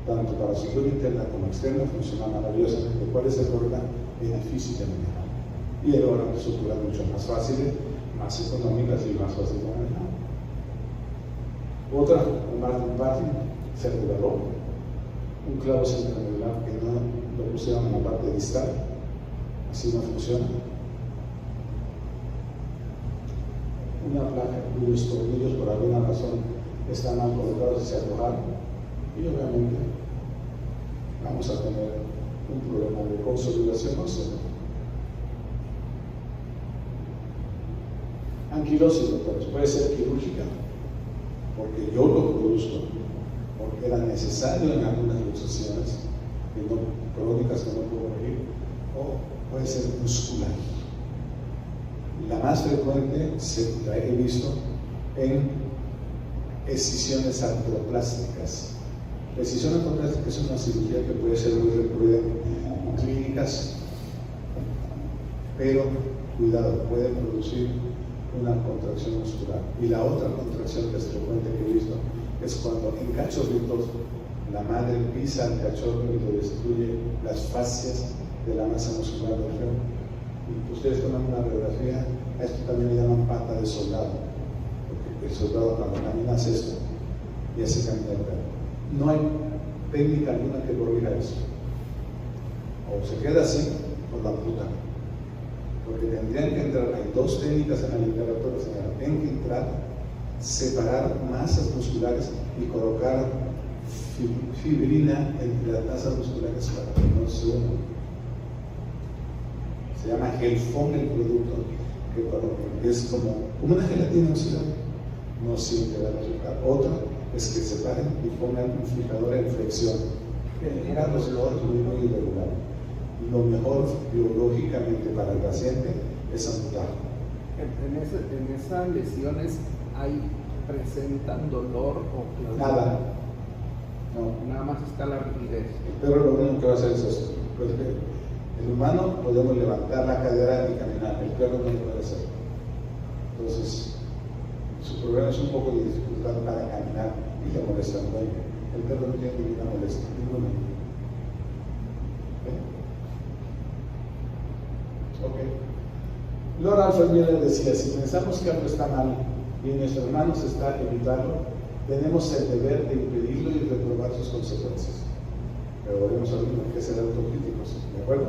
tanto para sutura interna como externa, funciona maravillosamente. ¿Cuál es el problema? Es difícil de manejar. Y el órgano de sutura mucho más fáciles, más económicas y más fáciles de manejar. Otra, un marfil circulador, un clavo centromedular que no lo pusieron en la parte distal, así no funciona. Una placa cuyos tornillos por alguna razón están mal colocados y se arrojaron, y obviamente vamos a tener un problema de consolidación ósea. Anquilosis, doctores, puede ser quirúrgica, porque yo lo produzco, porque era necesario en algunas luxaciones crónicas que no puedo corregir, o puede ser muscular. La más frecuente la he visto en escisiones artroplásticas. La escisión artroplástica es una cirugía que puede ser muy recurrente en clínicas, pero cuidado, puede producir una contracción muscular. Y la otra contracción que es frecuente que he visto es cuando en cachorritos la madre pisa al cachorro y lo destruye las fascias de la masa muscular del fémur. Y ustedes toman una radiografía, a esto también le llaman pata de soldado, porque el soldado cuando camina hace esto y así camina el perro. No hay técnica alguna que corrija eso. O se queda así o la amputan. Porque tendrían que entrar, hay dos técnicas en la literatura, señora, tienen que entrar, separar masas musculares y colocar fibrina entre las masas musculares para que no se unan. Se llama gelfón el producto, que es como una gelatina oxidable. No siempre da resultado. Otra es que separen y pongan un fijador en flexión, que genera dolor muy irregular. Lo mejor biológicamente para el paciente es amputar. En esas lesiones hay presentan dolor o claudicación? Nada. No. Nada más está la rigidez. El perro lo único que va a hacer es esto. El humano podemos levantar la cadera y caminar, el perro no lo puede hacer. Entonces, su problema es un poco de dificultad para caminar y le molesta el cuello. El perro no tiene ninguna molestia, ninguna. Ok. Lord Alfred Miller decía, si pensamos que algo está mal y en nuestras manos está evitarlo, tenemos el deber de impedirlo y reprobar sus consecuencias. Pero volvemos a lo mismo, que ser autocríticos, ¿de acuerdo?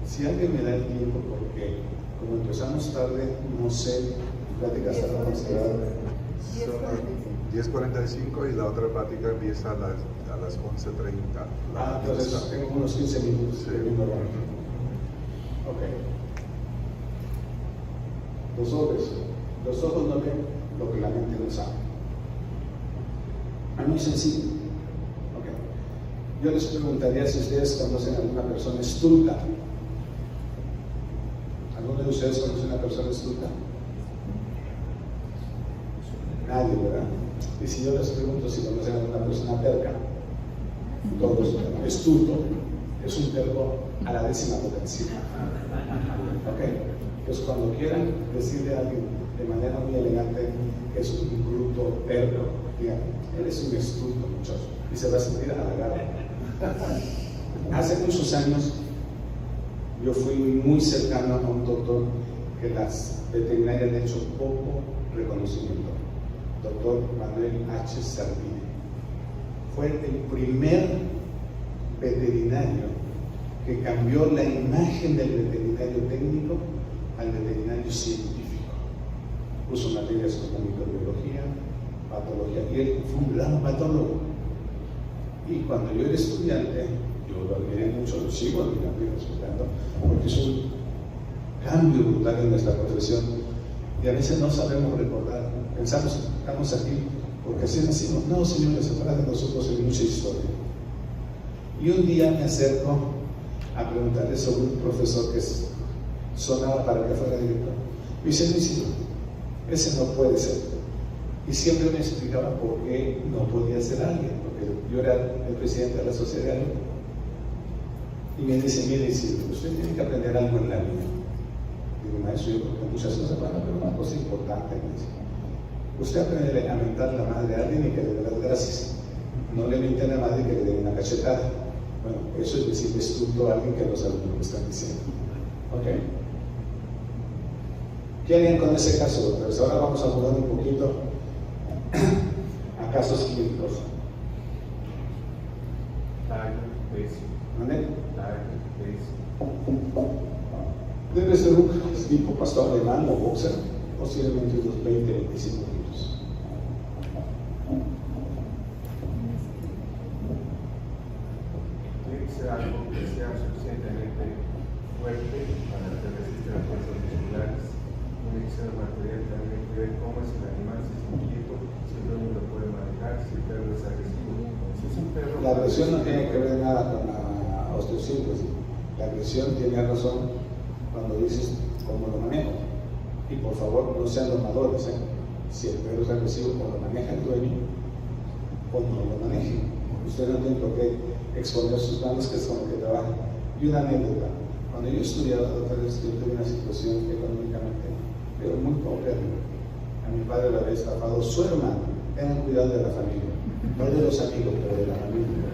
Si alguien me da el tiempo, porque como empezamos tarde, no sé, plática hasta la considerada. 10:45 y la otra plática empieza a las 11:30. Entonces tengo unos 15 minutos. Sí. Ok. Los ojos no ven lo que la mente no sabe. Es muy sencillo. Okay. Yo les preguntaría si ustedes conocen a alguna persona estulta. ¿Alguno de ustedes conoce a una persona estulta? Nadie, ¿verdad? Y si yo les pregunto si conocen a alguna persona terca, todos. Estulto es un terco a la 10ª potencia. Ok. Pues cuando quieran decirle a alguien de manera muy elegante que es un bruto terco, digan, eres un estulto muchacho, y se va a sentir halagado. Hace muchos años yo fui muy cercano a un doctor que las veterinarias han hecho poco reconocimiento, doctor Manuel H. Sardine. Fue el primer veterinario que cambió la imagen del veterinario técnico al veterinario científico. Puso materias como microbiología, patología, y él fue un gran patólogo. Y cuando yo era estudiante, yo lo admiré mucho, lo sigo admirando y respetando, porque es un cambio brutal en nuestra profesión. Y a veces no sabemos recordar, pensamos que estamos aquí porque así nacimos. No, señores, atrás de nosotros hay mucha historia. Y un día me acerco a preguntarle sobre un profesor que sonaba para que fuera director. Me dice, Luis, ese no puede ser. Y siempre me explicaba por qué no podía ser alguien, porque yo era el presidente de la sociedad. Y me dice, mire, usted tiene que aprender algo en la vida. Digo, maestro, yo creo que muchas cosas, bueno, pero una cosa importante, me dice. Usted aprende a mentar la madre a alguien y que le dé las gracias. No le miente a la madre y que le dé una cachetada. Bueno, eso es decir estulto a alguien que no sabe lo que están diciendo. ¿Ok? ¿Qué harían con ese caso, doctores? Ahora vamos a jugar un poquito a casos clínicos. ¿Vale? Debe ser un tipo pastor alemán o boxer, posiblemente unos 20-25 kilos. Tiene que ser algo que sea suficientemente fuerte para que resista las fuerzas musculares. Tiene que ser un material también que ver cómo es el animal, si es inquieto, si el dueño lo puede manejar, si el perro es agresivo. Si es un perro, la agresión no tiene que ver nada con la osteosíntesis. La agresión tiene razón cuando dices cómo lo manejo. Y por favor, no sean domadores. Si el perro es agresivo, o lo maneja el dueño, o no lo maneje. Usted no tiene por qué exponer sus manos, que es con lo que trabaja. Y una anécdota. Cuando yo estudiaba, doctores, yo tuve una situación económicamente, pero muy pobre. A mi padre le había estafado su hermano. Tengan cuidado de la familia, no de los amigos, pero de la familia.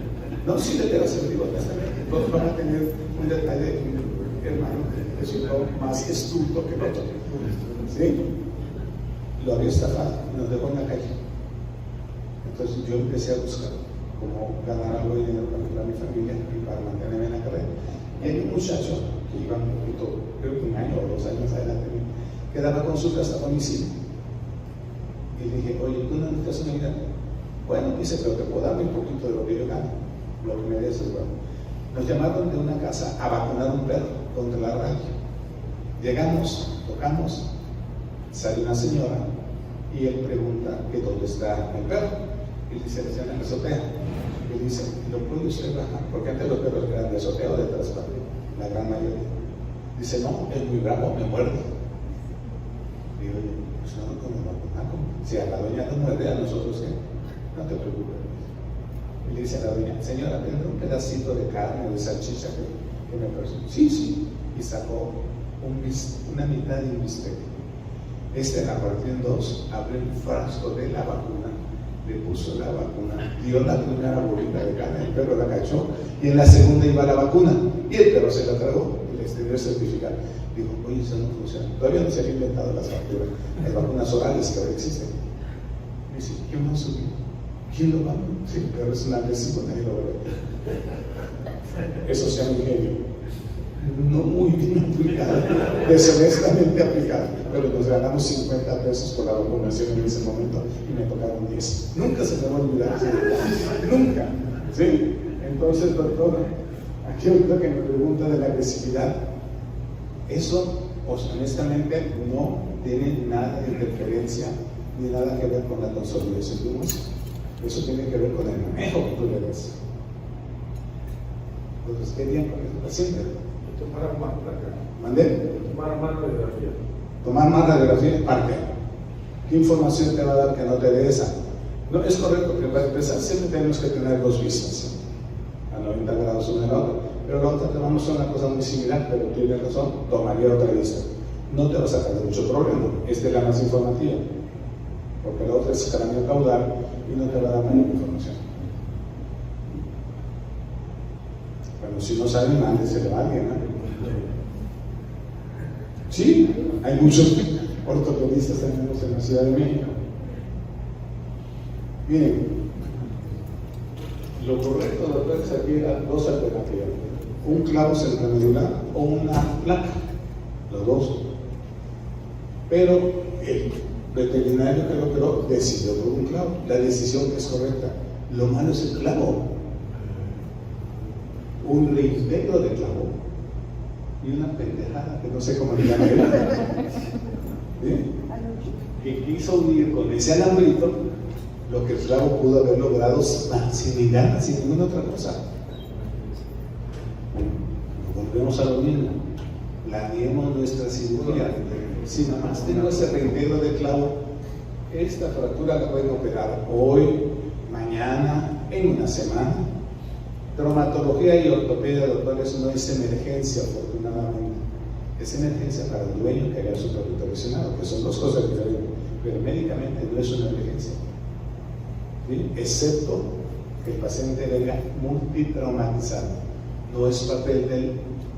No, sí le quiero hacer, digo, honestamente, todos van a tener un detalle. Hermano, es un poco más estulto que el otro. ¿Sí? Lo había estafado y nos dejó en la calle. Entonces yo empecé a buscar cómo ganar algo de dinero para ayudar a mi familia y para mantenerme en la carrera. Y hay un muchacho que iba un poquito, creo que 1 año o 2 años adelante, que daba consultas a domicilio. Y le dije, oye, ¿tú no necesitas una ayuda? Bueno, dice, pero te puedo dar un poquito de lo que yo gano, lo que mereces, bueno. Nos llamaron de una casa a vacunar un perro contra la rabia. Llegamos, tocamos, sale una señora y él pregunta que dónde está el perro. Y le dice, en la azotea. Y dice, ¿lo puede usted bajar? Porque antes los perros eran de azotea o de traspatio, la gran mayoría. Dice, no, es muy bravo, me muerde. Digo, Pues no, con el vacunaco. Si a la doña no muerde, a nosotros qué, no te preocupes. Y le dice a la doña, señora, ¿tendrá un pedacito de carne o de salchicha que me parece? Sí, sí. Y sacó una mitad de un bistec. La partió en dos, abrió el frasco de la vacuna, le puso la vacuna, dio la primera bolita de carne, el perro la cachó, y en la segunda iba la vacuna, y el perro se la tragó, y le extendió el certificado. Dijo, oye, eso no funciona. Todavía no se han inventado las vacunas orales que ahora existen. Y dice, yo no subí. ¿Quién lo va? Sí, el perro es un agresivo, nadie lo ve. Eso sea un genio. No muy bien aplicado, deshonestamente aplicado, pero nos ganamos 50 pesos por la vacunación en ese momento y me tocaron 10. Nunca se me va a olvidar, nunca. ¿Sí? Entonces, doctor, aquí ahorita que me pregunta de la agresividad, eso, pues, honestamente, no tiene nada de interferencia ni nada que ver con la consolidación de un hueso. Eso tiene que ver con el manejo que tú le das. Entonces, ¿qué harían con el paciente? Tomar más placa. ¿Mandé? Tomar más radiografía. Tomar más radiografía, ¿para qué? ¿Qué información te va a dar que no te dé esa? No, es correcto que para empezar siempre tenemos que tener dos vistas, a 90 grados una de la otra, pero la otra te vamos a una cosa muy similar, pero tienes razón, tomaría otra vista. No te va a sacar de mucho problema, esta es la más informativa, porque la otra es cráneo caudal y no te va a dar mayor información. Bueno, si no saben, mándeselo a alguien, ¿no? Sí, hay muchos ortopedistas tenemos en la Ciudad de México. Miren, lo correcto, doctor, es aquí eran dos alternativas: un clavo centromedular o una placa, los dos. Pero el veterinario que lo operó decidió por un clavo. La decisión es correcta. Lo malo es el clavo. Un reintegro de clavo y una pendejada que no sé cómo le llaman, que quiso unir con ese alambrito lo que el clavo pudo haber logrado sin ganas, sin ninguna otra cosa. Volvemos a lo mismo, planeemos nuestra cirugía. Si nada más tengo ese reintegro de clavo, esta fractura la pueden operar hoy, mañana, en una semana. Traumatología y ortopedia, doctores, no es emergencia, afortunadamente. Es emergencia para el dueño que haya su perrito lesionado, que son dos cosas diferentes, pero médicamente no es una emergencia. ¿Sí? Excepto que el paciente venga multitraumatizado. No es papel del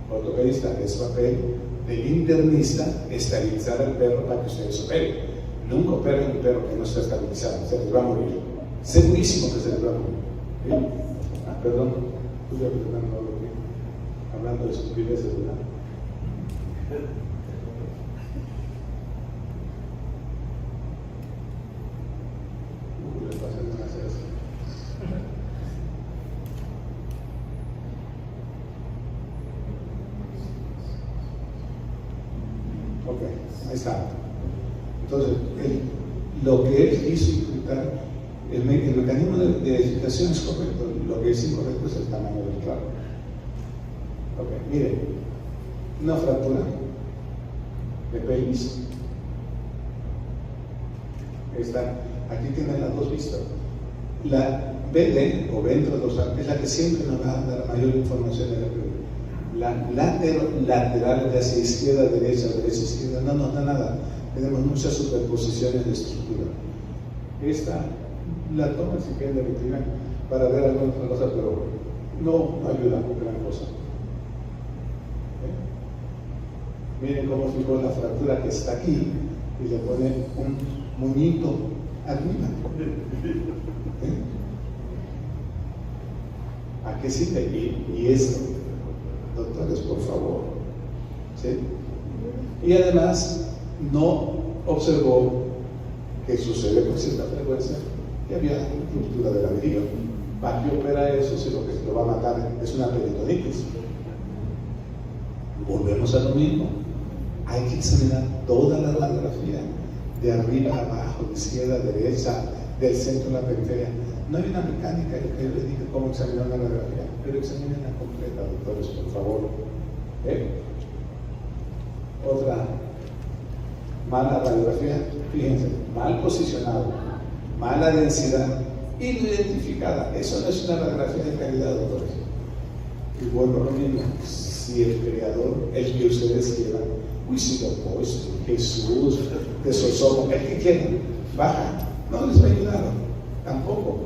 ortopedista, es papel del internista esterilizar al perro para que ustedes operen. Nunca operen un perro que no está estabilizado, se les va a morir. Segurísimo que se les va a morir. ¿Sí? Perdón, estuve hablando de estupideces, ¿verdad? Le pasé una cesa. Ok, ahí está. Entonces, lo que él quiso implicar, el mecanismo de edificación es correcto, lo que es incorrecto es el tamaño del clavo. Ok, miren, una fractura de pelvis. Aquí tienen las dos vistas. La BD o ventrodorsal es la que siempre nos va a dar mayor información de la pelvis. La lateral de hacia izquierda, derecha, izquierda, no nos da nada. Tenemos muchas superposiciones de estructura. Esta la toman si quieren de rutina para ver alguna otra cosa, pero no ayuda con gran cosa. Miren cómo fijó la fractura que está aquí y le pone un muñito arriba. ¿A qué sirve? Y esto, doctores, por favor. ¿Sí? Y además no observó que sucede con cierta frecuencia que había ruptura de la vejiga. ¿Para qué opera eso si lo que lo va a matar es una peritonitis? Volvemos a lo mismo. Hay que examinar toda la radiografía, de arriba a abajo, de izquierda a derecha, del centro a la periferia. No hay una mecánica que yo les diga cómo examinar una radiografía, pero examinen la completa, doctores, por favor. mala radiografía, fíjense, mal posicionado, mala densidad y no identificada. Eso no es una radiografía de calidad, doctores. Y vuelvo a lo mismo, si el creador, el que ustedes quieran, Huitzilopochtli, Jesús, de Sosomo, el que quieran, baja, no les va a ayudar, tampoco.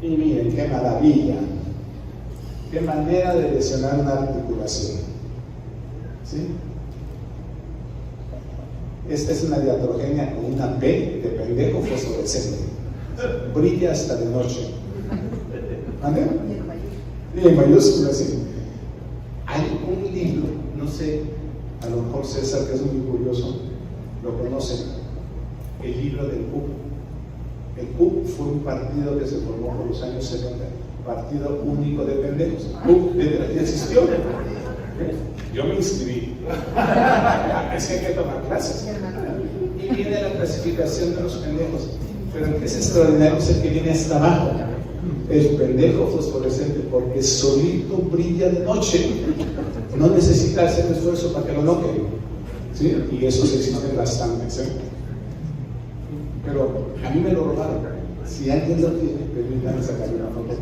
Y miren, qué maravilla, qué manera de lesionar una articulación. ¿Sí? Esta es una diatrogenia con una P de pendejo fosforescente. Brilla hasta de noche. ¿Vale? Y en mayúsculas, sí. Hay un libro, no sé, a lo mejor César, que es muy curioso, lo conoce, el libro del PUC. El PUC fue un partido que se formó por los años 70, Partido Único de Pendejos. PUC ya existió. Yo me inscribí. Es que hay que tomar clases. Y viene la clasificación de los pendejos. Pero el que es extraordinario es el que viene hasta abajo. El pendejo fosforescente, porque solito brilla de noche. No necesita hacer esfuerzo para que lo noten. ¿Sí? Y esos existen bastantes. Pero a mí me lo robaron. Si alguien lo tiene, permítanme sacarle una foto.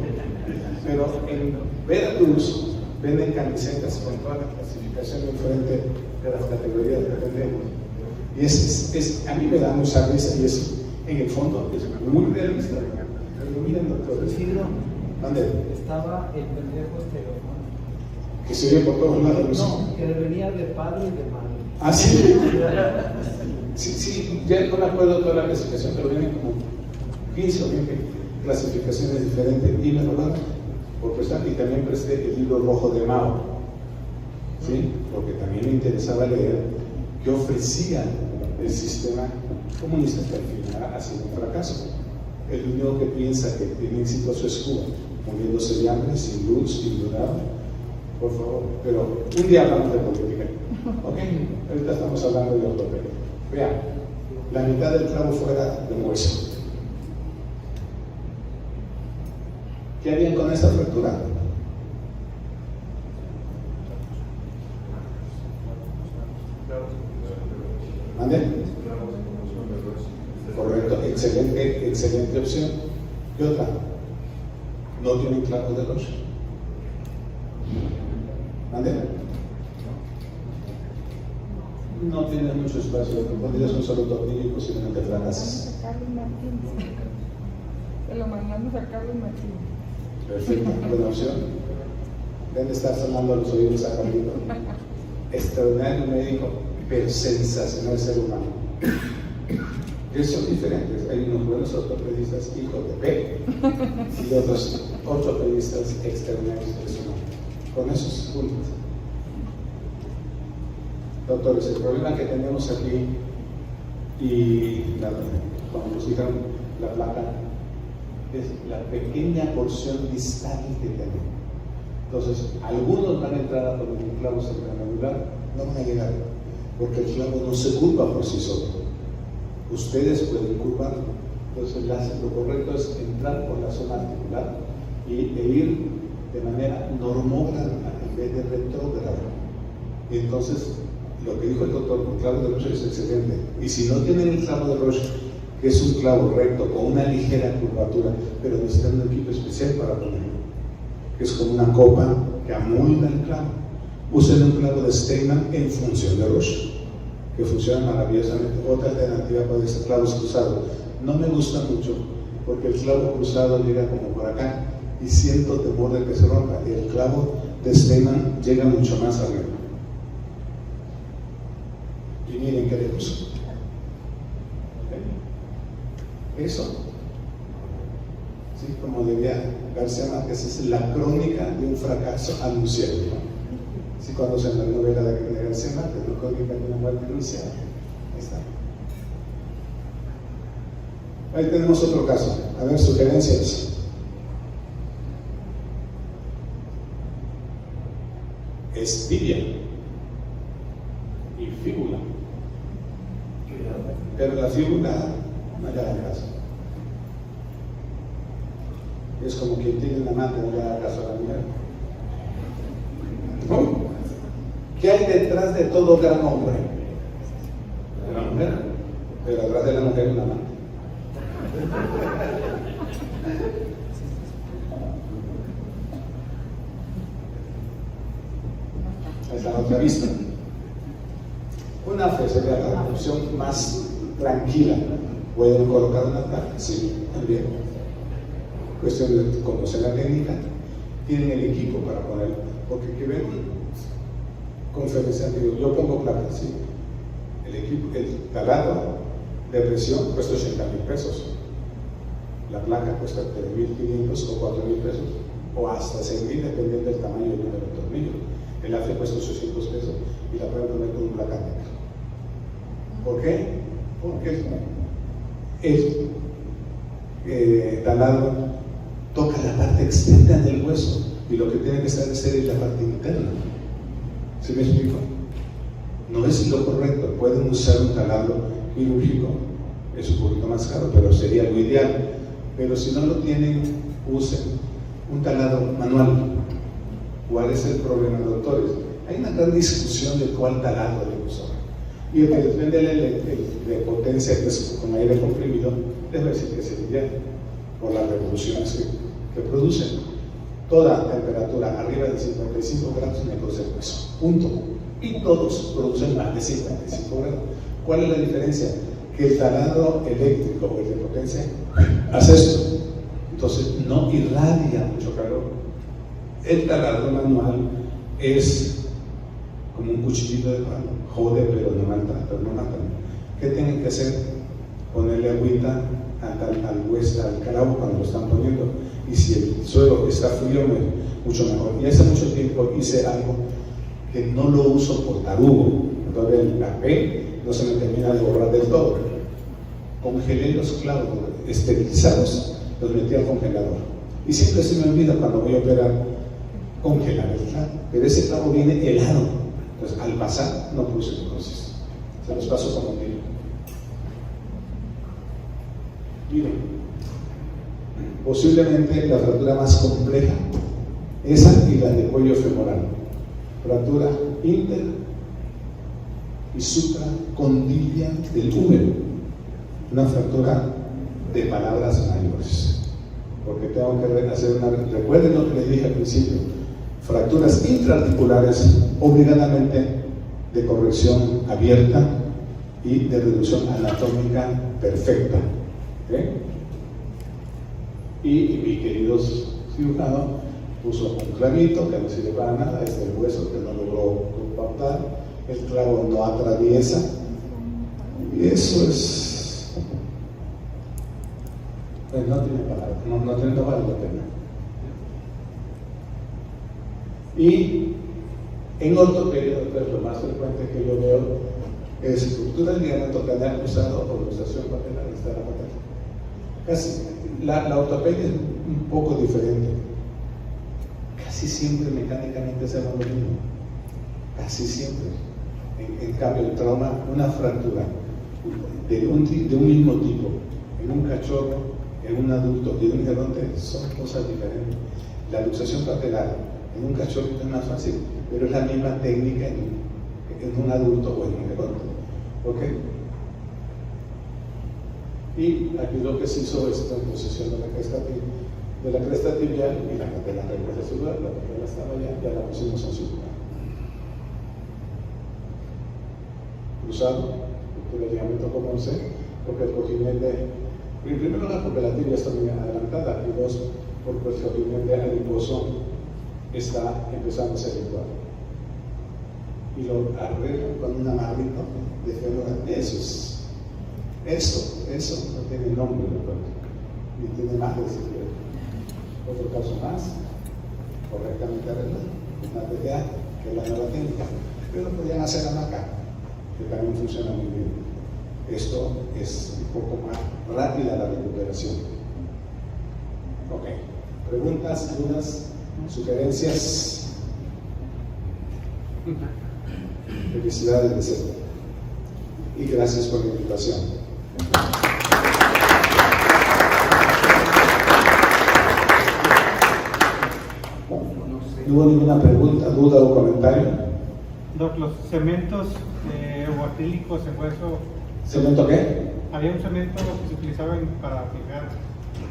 Pero en Veracruz venden camisetas con toda la clasificación enfrente de las categorías de pendejos. Y a mí me da mucha risa y es, en el fondo, es muy realista. Pero miren, doctor. ¿Dónde? Estaba el pendejo Que se oye por todos lados. No, que venía de padre y de madre. Ah, sí. Sí, ya no me acuerdo toda la clasificación, pero vienen como 15 o 20 clasificaciones diferentes y me lo van por prestar. Y también presté el libro rojo de Mao, ¿sí? Porque también me interesaba leer qué ofrecía el sistema comunista, que al final ha sido un fracaso. El único que piensa que tiene exitoso es Cuba, muriéndose de hambre, sin luz, ignorado. Por favor, pero un día hablamos de política. Ok, ahorita estamos hablando de ortopedia. Vean, la mitad del clavo fuera del hueso. ¿Qué harían con esa fractura? ¿Mande? Correcto, excelente opción. ¿Qué otra? No tienen clavo de Roche. ¿Mande? No tienes mucho espacio, no pondrías un solo tornillo y posiblemente fracasas. Se lo mandamos a Carlos Martínez. Perfecto, buena opción. Deben estar sonando a los oídos a Carlito. Extraordinario médico, pero sensacional ser humano. Que son diferentes. Hay unos buenos ortopedistas, hijos de P, y otros ortopedistas extraordinarios seres humanos. Con esos puntos. Doctores, el problema que tenemos aquí, y como nos dijeron, la placa, es la pequeña porción distal que tenemos. Entonces, algunos van a entrar a poner un clavo centromedular, no van a llegar, porque el clavo no se curva por sí solo. Ustedes pueden curvarlo. Entonces, lo correcto es entrar por la zona articular e ir de manera normógrada en vez de retrógrada. Y entonces, lo que dijo el doctor, el clavo de Roche es excelente. Y si no tienen el clavo de Roche, que es un clavo recto con una ligera curvatura, pero necesitan un equipo especial para ponerlo, que es como una copa que amolda el clavo. Usen un clavo de Steinmann en función de Roche, que funciona maravillosamente. Otra alternativa puede ser clavos cruzados. No me gusta mucho, porque el clavo cruzado llega como por acá y siento temor de que se rompa. Y el clavo de Steinmann llega mucho más arriba. Y miren qué le puso. Eso, ¿sí? Como diría García Márquez, es la crónica de un fracaso anunciado, ¿no? ¿Sí conocen la novela de García Márquez, la crónica de una muerte anunciada? Ahí está. Ahí tenemos otro caso. A ver, sugerencias. Es tibia y fíbula. Pero la fíbula no le da caso. Es como quien tiene un amante, no le da caso a la mujer. ¿No? ¿Qué hay detrás de todo gran hombre? La mujer, pero atrás de la mujer una amante. Esa es la otra vista. Una fe sería la opción más tranquila. ¿Pueden colocar una placa? Sí, también. Cuestión de conocer la técnica. Tienen el equipo para ponerlo. Porque que ven conferencias, digo, yo pongo placas, sí. El equipo, el taladro de presión cuesta 80,000 pesos. La placa cuesta 3,500 o 4,000 pesos, o hasta 6,000, dependiendo del tamaño y el número de tornillos. El AFE cuesta 800 pesos y la pueden poner con un placa negra. ¿Por qué? Porque el taladro toca la parte externa del hueso y lo que tiene que establecer es la parte interna. ¿Sí me explico? No es lo correcto. Pueden usar un taladro quirúrgico, es un poquito más caro, pero sería lo ideal. Pero si no lo tienen, usen un taladro manual. ¿Cuál es el problema, doctores? Hay una gran discusión de cuál taladro debe usar. Y el que depende de potencia, que es con aire comprimido, debe decir que es el ideal, por las revoluciones que producen. Toda temperatura arriba de 55 grados me produce hueso. Punto. Y todos producen más de 55 grados. ¿Cuál es la diferencia? Que el taladro eléctrico o el de potencia hace esto. Entonces no irradia mucho calor. El taladro manual es como un cuchillito de palo. Jode, pero no matan. ¿Qué tienen que hacer? Ponerle agüita al hueso, al clavo cuando lo están poniendo. Y si el suelo está frío, mucho mejor. Y hace mucho tiempo hice algo que no lo uso por tarugo. Todavía la P no se me termina de borrar del todo. Congelé los clavos esterilizados, los metí al congelador. Y siempre se me olvida cuando voy a operar congelar el clavo. Pero ese clavo viene helado. Entonces, al pasar, no produce necrosis. Se los paso como un hilo. Miren, posiblemente la fractura más compleja, esa y la de cuello femoral. Fractura inter y supracondiliar del húmero. Una fractura de palabras mayores. Porque tengo que hacer una. Recuerden lo que les dije al principio: fracturas intraarticulares obligadamente de corrección abierta y de reducción anatómica perfecta. ¿Okay? Y mi querido cirujano puso un clavito que no sirve para nada, es el hueso que no logró compactar, el clavo no atraviesa, y eso es. Pues no tiene palabras, no vale la pena. Y en ortopedia, pues, lo más frecuente que yo veo es ruptura del ligamento canal cruzado o luxación patelar externa. Casi, la ortopedia es un poco diferente. Casi siempre mecánicamente hacemos lo mismo. Casi siempre. En cambio, el trauma, una fractura de un mismo tipo, en un cachorro, en un adulto y en un geronte, son cosas diferentes. La luxación patelar en un cachorro es más fácil, pero es la misma técnica en un adulto o en un geronte. ¿Ok? Y aquí lo que se hizo es la posición de la cresta tibial y la patela regresa a su lugar. La patela estaba ya la pusimos en su lugar. Cruzado, por el ligamento común C, porque el cojinete, en primer lugar porque la tibia está muy adelantada, y dos, porque el cojinete adiposo está empezando a ser igual. Y lo arreglan con un amarrito de fémur. Eso no tiene nombre, ni tiene más de siquiera. Otro caso más, correctamente arreglado, una TTA, que es la nueva técnica, pero lo podían hacer a maca, que también funciona muy bien. Esto es un poco más rápida la recuperación. Ok, preguntas, dudas, sugerencias. Felicidades de ser. Y gracias por la invitación. ¿No hubo ninguna pregunta, duda o comentario? Doc, los cementos o acrílicos en hueso, ¿Cemento qué? había un cemento que se utilizaba para fijar.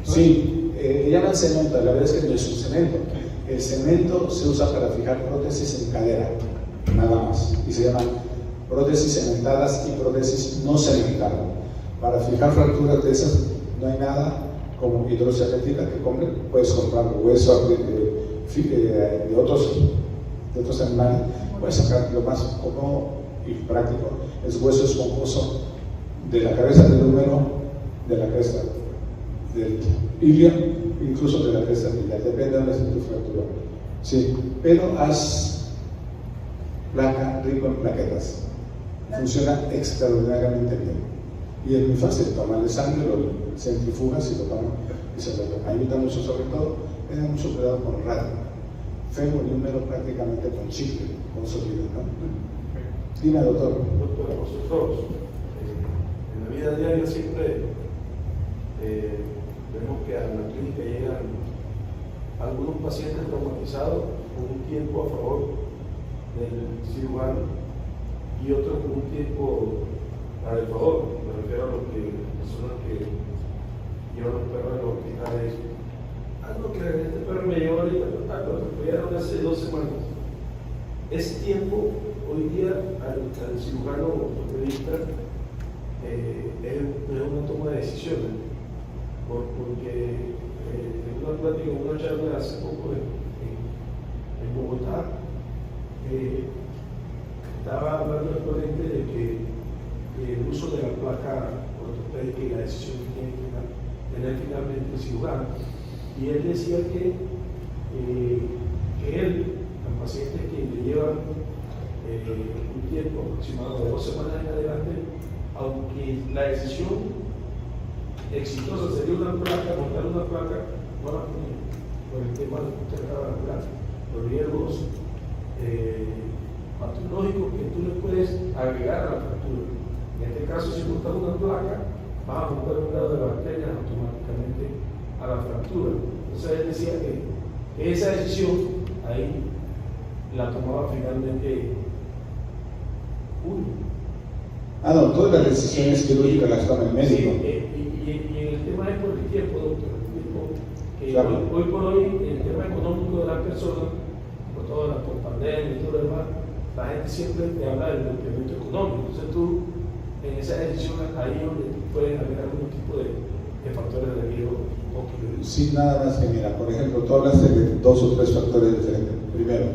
Sí, le llaman cemento, la verdad es que no es un cemento. El cemento se usa para fijar prótesis en cadera, nada más. Y se llaman prótesis cementadas y prótesis no cementadas. Para fijar fracturas de esas no hay nada como hidroxapatita que compren. Puedes comprar hueso de otros animales. Puedes sacar lo más cómodo y práctico es hueso esponjoso de la cabeza del húmero, de la cresta del ilio, incluso de la cresta biliar, depende de dónde esté tu fractura. Sí, pero haz placa rico en plaquetas. Funciona extraordinariamente bien. Y es muy fácil, tomarle sangre, lo centrifugas y lo toman y se lo ayuda mucho, sobre todo, tengan mucho cuidado con radio. Fémur y húmero prácticamente con chicle, con sólido, ¿no? Dime, doctor. Doctor, nosotros en la vida diaria siempre vemos que a la clínica llegan algunos pacientes traumatizados con un tiempo a favor del cirujano y otros con un tiempo a favor. Me refiero a los que personas que llevan los perros en los hospitales. No, que este perro me llevó ahorita, lo atropellaron hace 2 semanas. Ese tiempo, hoy día, al cirujano ortopedista es una toma de decisiones, porque en una plática, en una charla hace poco en Bogotá, estaba hablando el ponente de que el uso de la placa ortopédica y la decisión que tiene que tener finalmente el cirujano. Y él decía que él, al paciente que le lleva un tiempo aproximado de 2 semanas en adelante, aunque la decisión exitosa sería una placa, montar una placa, no la ponía, por el tema de la placa, los riesgos patológicos que tú le puedes agregar a la fractura. En este caso, si montas una placa, vas a montar un grado de bacterias automáticamente a la fractura. Entonces él decía que esa decisión ahí la tomaba finalmente uno. No, todas las decisiones quirúrgicas las toma el médico. Sí, y el tema es por el tiempo, doctor. Claro. Hoy por hoy, el tema económico de las personas, por pandemia y todo lo demás, la gente siempre te habla del incremento económico. Entonces tú, en esa decisión, ahí es donde pueden haber algún tipo de factores de riesgo. Sí, nada más que mira, por ejemplo, tú hablaste de 2 o 3 factores diferentes. Primero,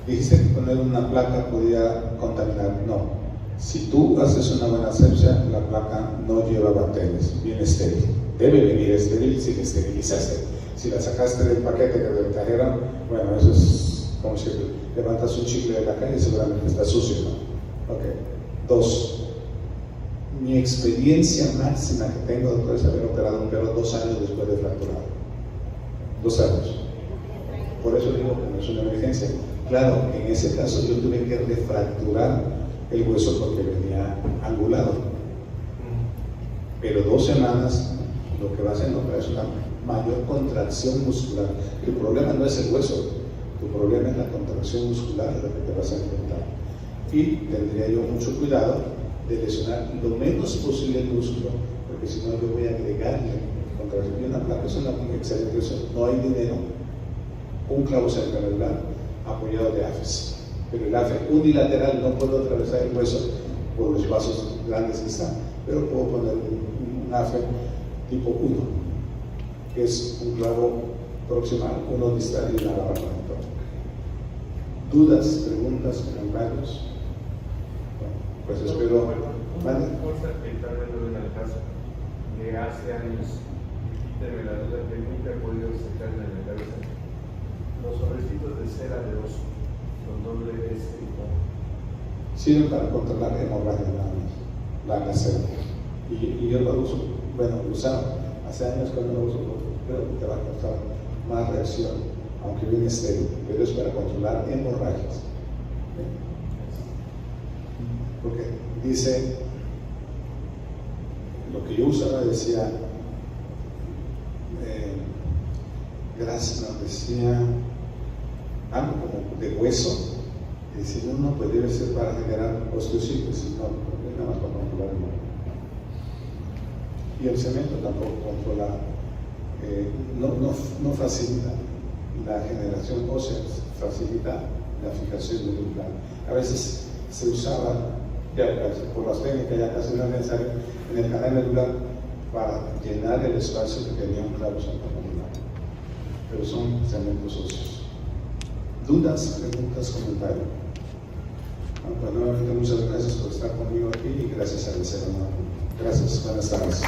dijiste que poner una placa podía contaminar. No. Si tú haces una buena asepsia, la placa no lleva bacterias, viene estéril. Debe venir estéril si la esterilizaste. Si la sacaste del paquete que te trajeron, bueno, eso es como si levantas un chicle de la calle y seguramente está sucio, ¿no? Ok. 2. Mi experiencia máxima que tengo, doctor, es haber operado un perro 2 años después de fracturado. 2 años. Por eso digo que no es una emergencia. Claro, en ese caso yo tuve que refracturar el hueso porque venía angulado. Pero 2 semanas lo que vas a encontrar es una mayor contracción muscular. Tu problema no es el hueso, tu problema es la contracción muscular de lo que te vas a enfrentar. Y tendría yo mucho cuidado de lesionar lo menos posible el músculo, porque si no yo voy a agregarle contracción. Y una placa es una excelente opción. No hay dinero, un clavo cervical apoyado de AFES. Pero el AFE unilateral no puedo atravesar el hueso por los vasos grandes que están, pero puedo poner un AFE tipo 1, que es un clavo proximal, uno distal y una barra. ¿Dudas, preguntas, comentarios? Pues espero. Cosa que tal vez no en el caso de hace años, quíteme la duda que nunca he podido sacarme de la cabeza. Los sobrecitos de cera de oso, con doble S y todo. Sirven para controlar hemorragia nada más, la cera. Y yo lo uso, bueno, lo usaba hace años que no lo uso, pero te va a costar más reacción, aunque bien estéril, pero es para controlar hemorragias. Porque dice, lo que yo usaba decía, gracias, decía algo como de hueso, Y si no, pues debe ser para generar osteocitos, no, es nada más para controlar el moco. Y el cemento tampoco controla, no facilita la generación ósea, facilita la fijación del implante. A veces se usaba, ya por las técnicas ya casi no es necesario, en el canal medular para llenar el espacio que tenía un clavo centromedular. Pero son cementos óseos. ¿Dudas, preguntas, comentarios? Pues nuevamente muchas gracias por estar conmigo aquí y gracias a la Gracias, buenas tardes.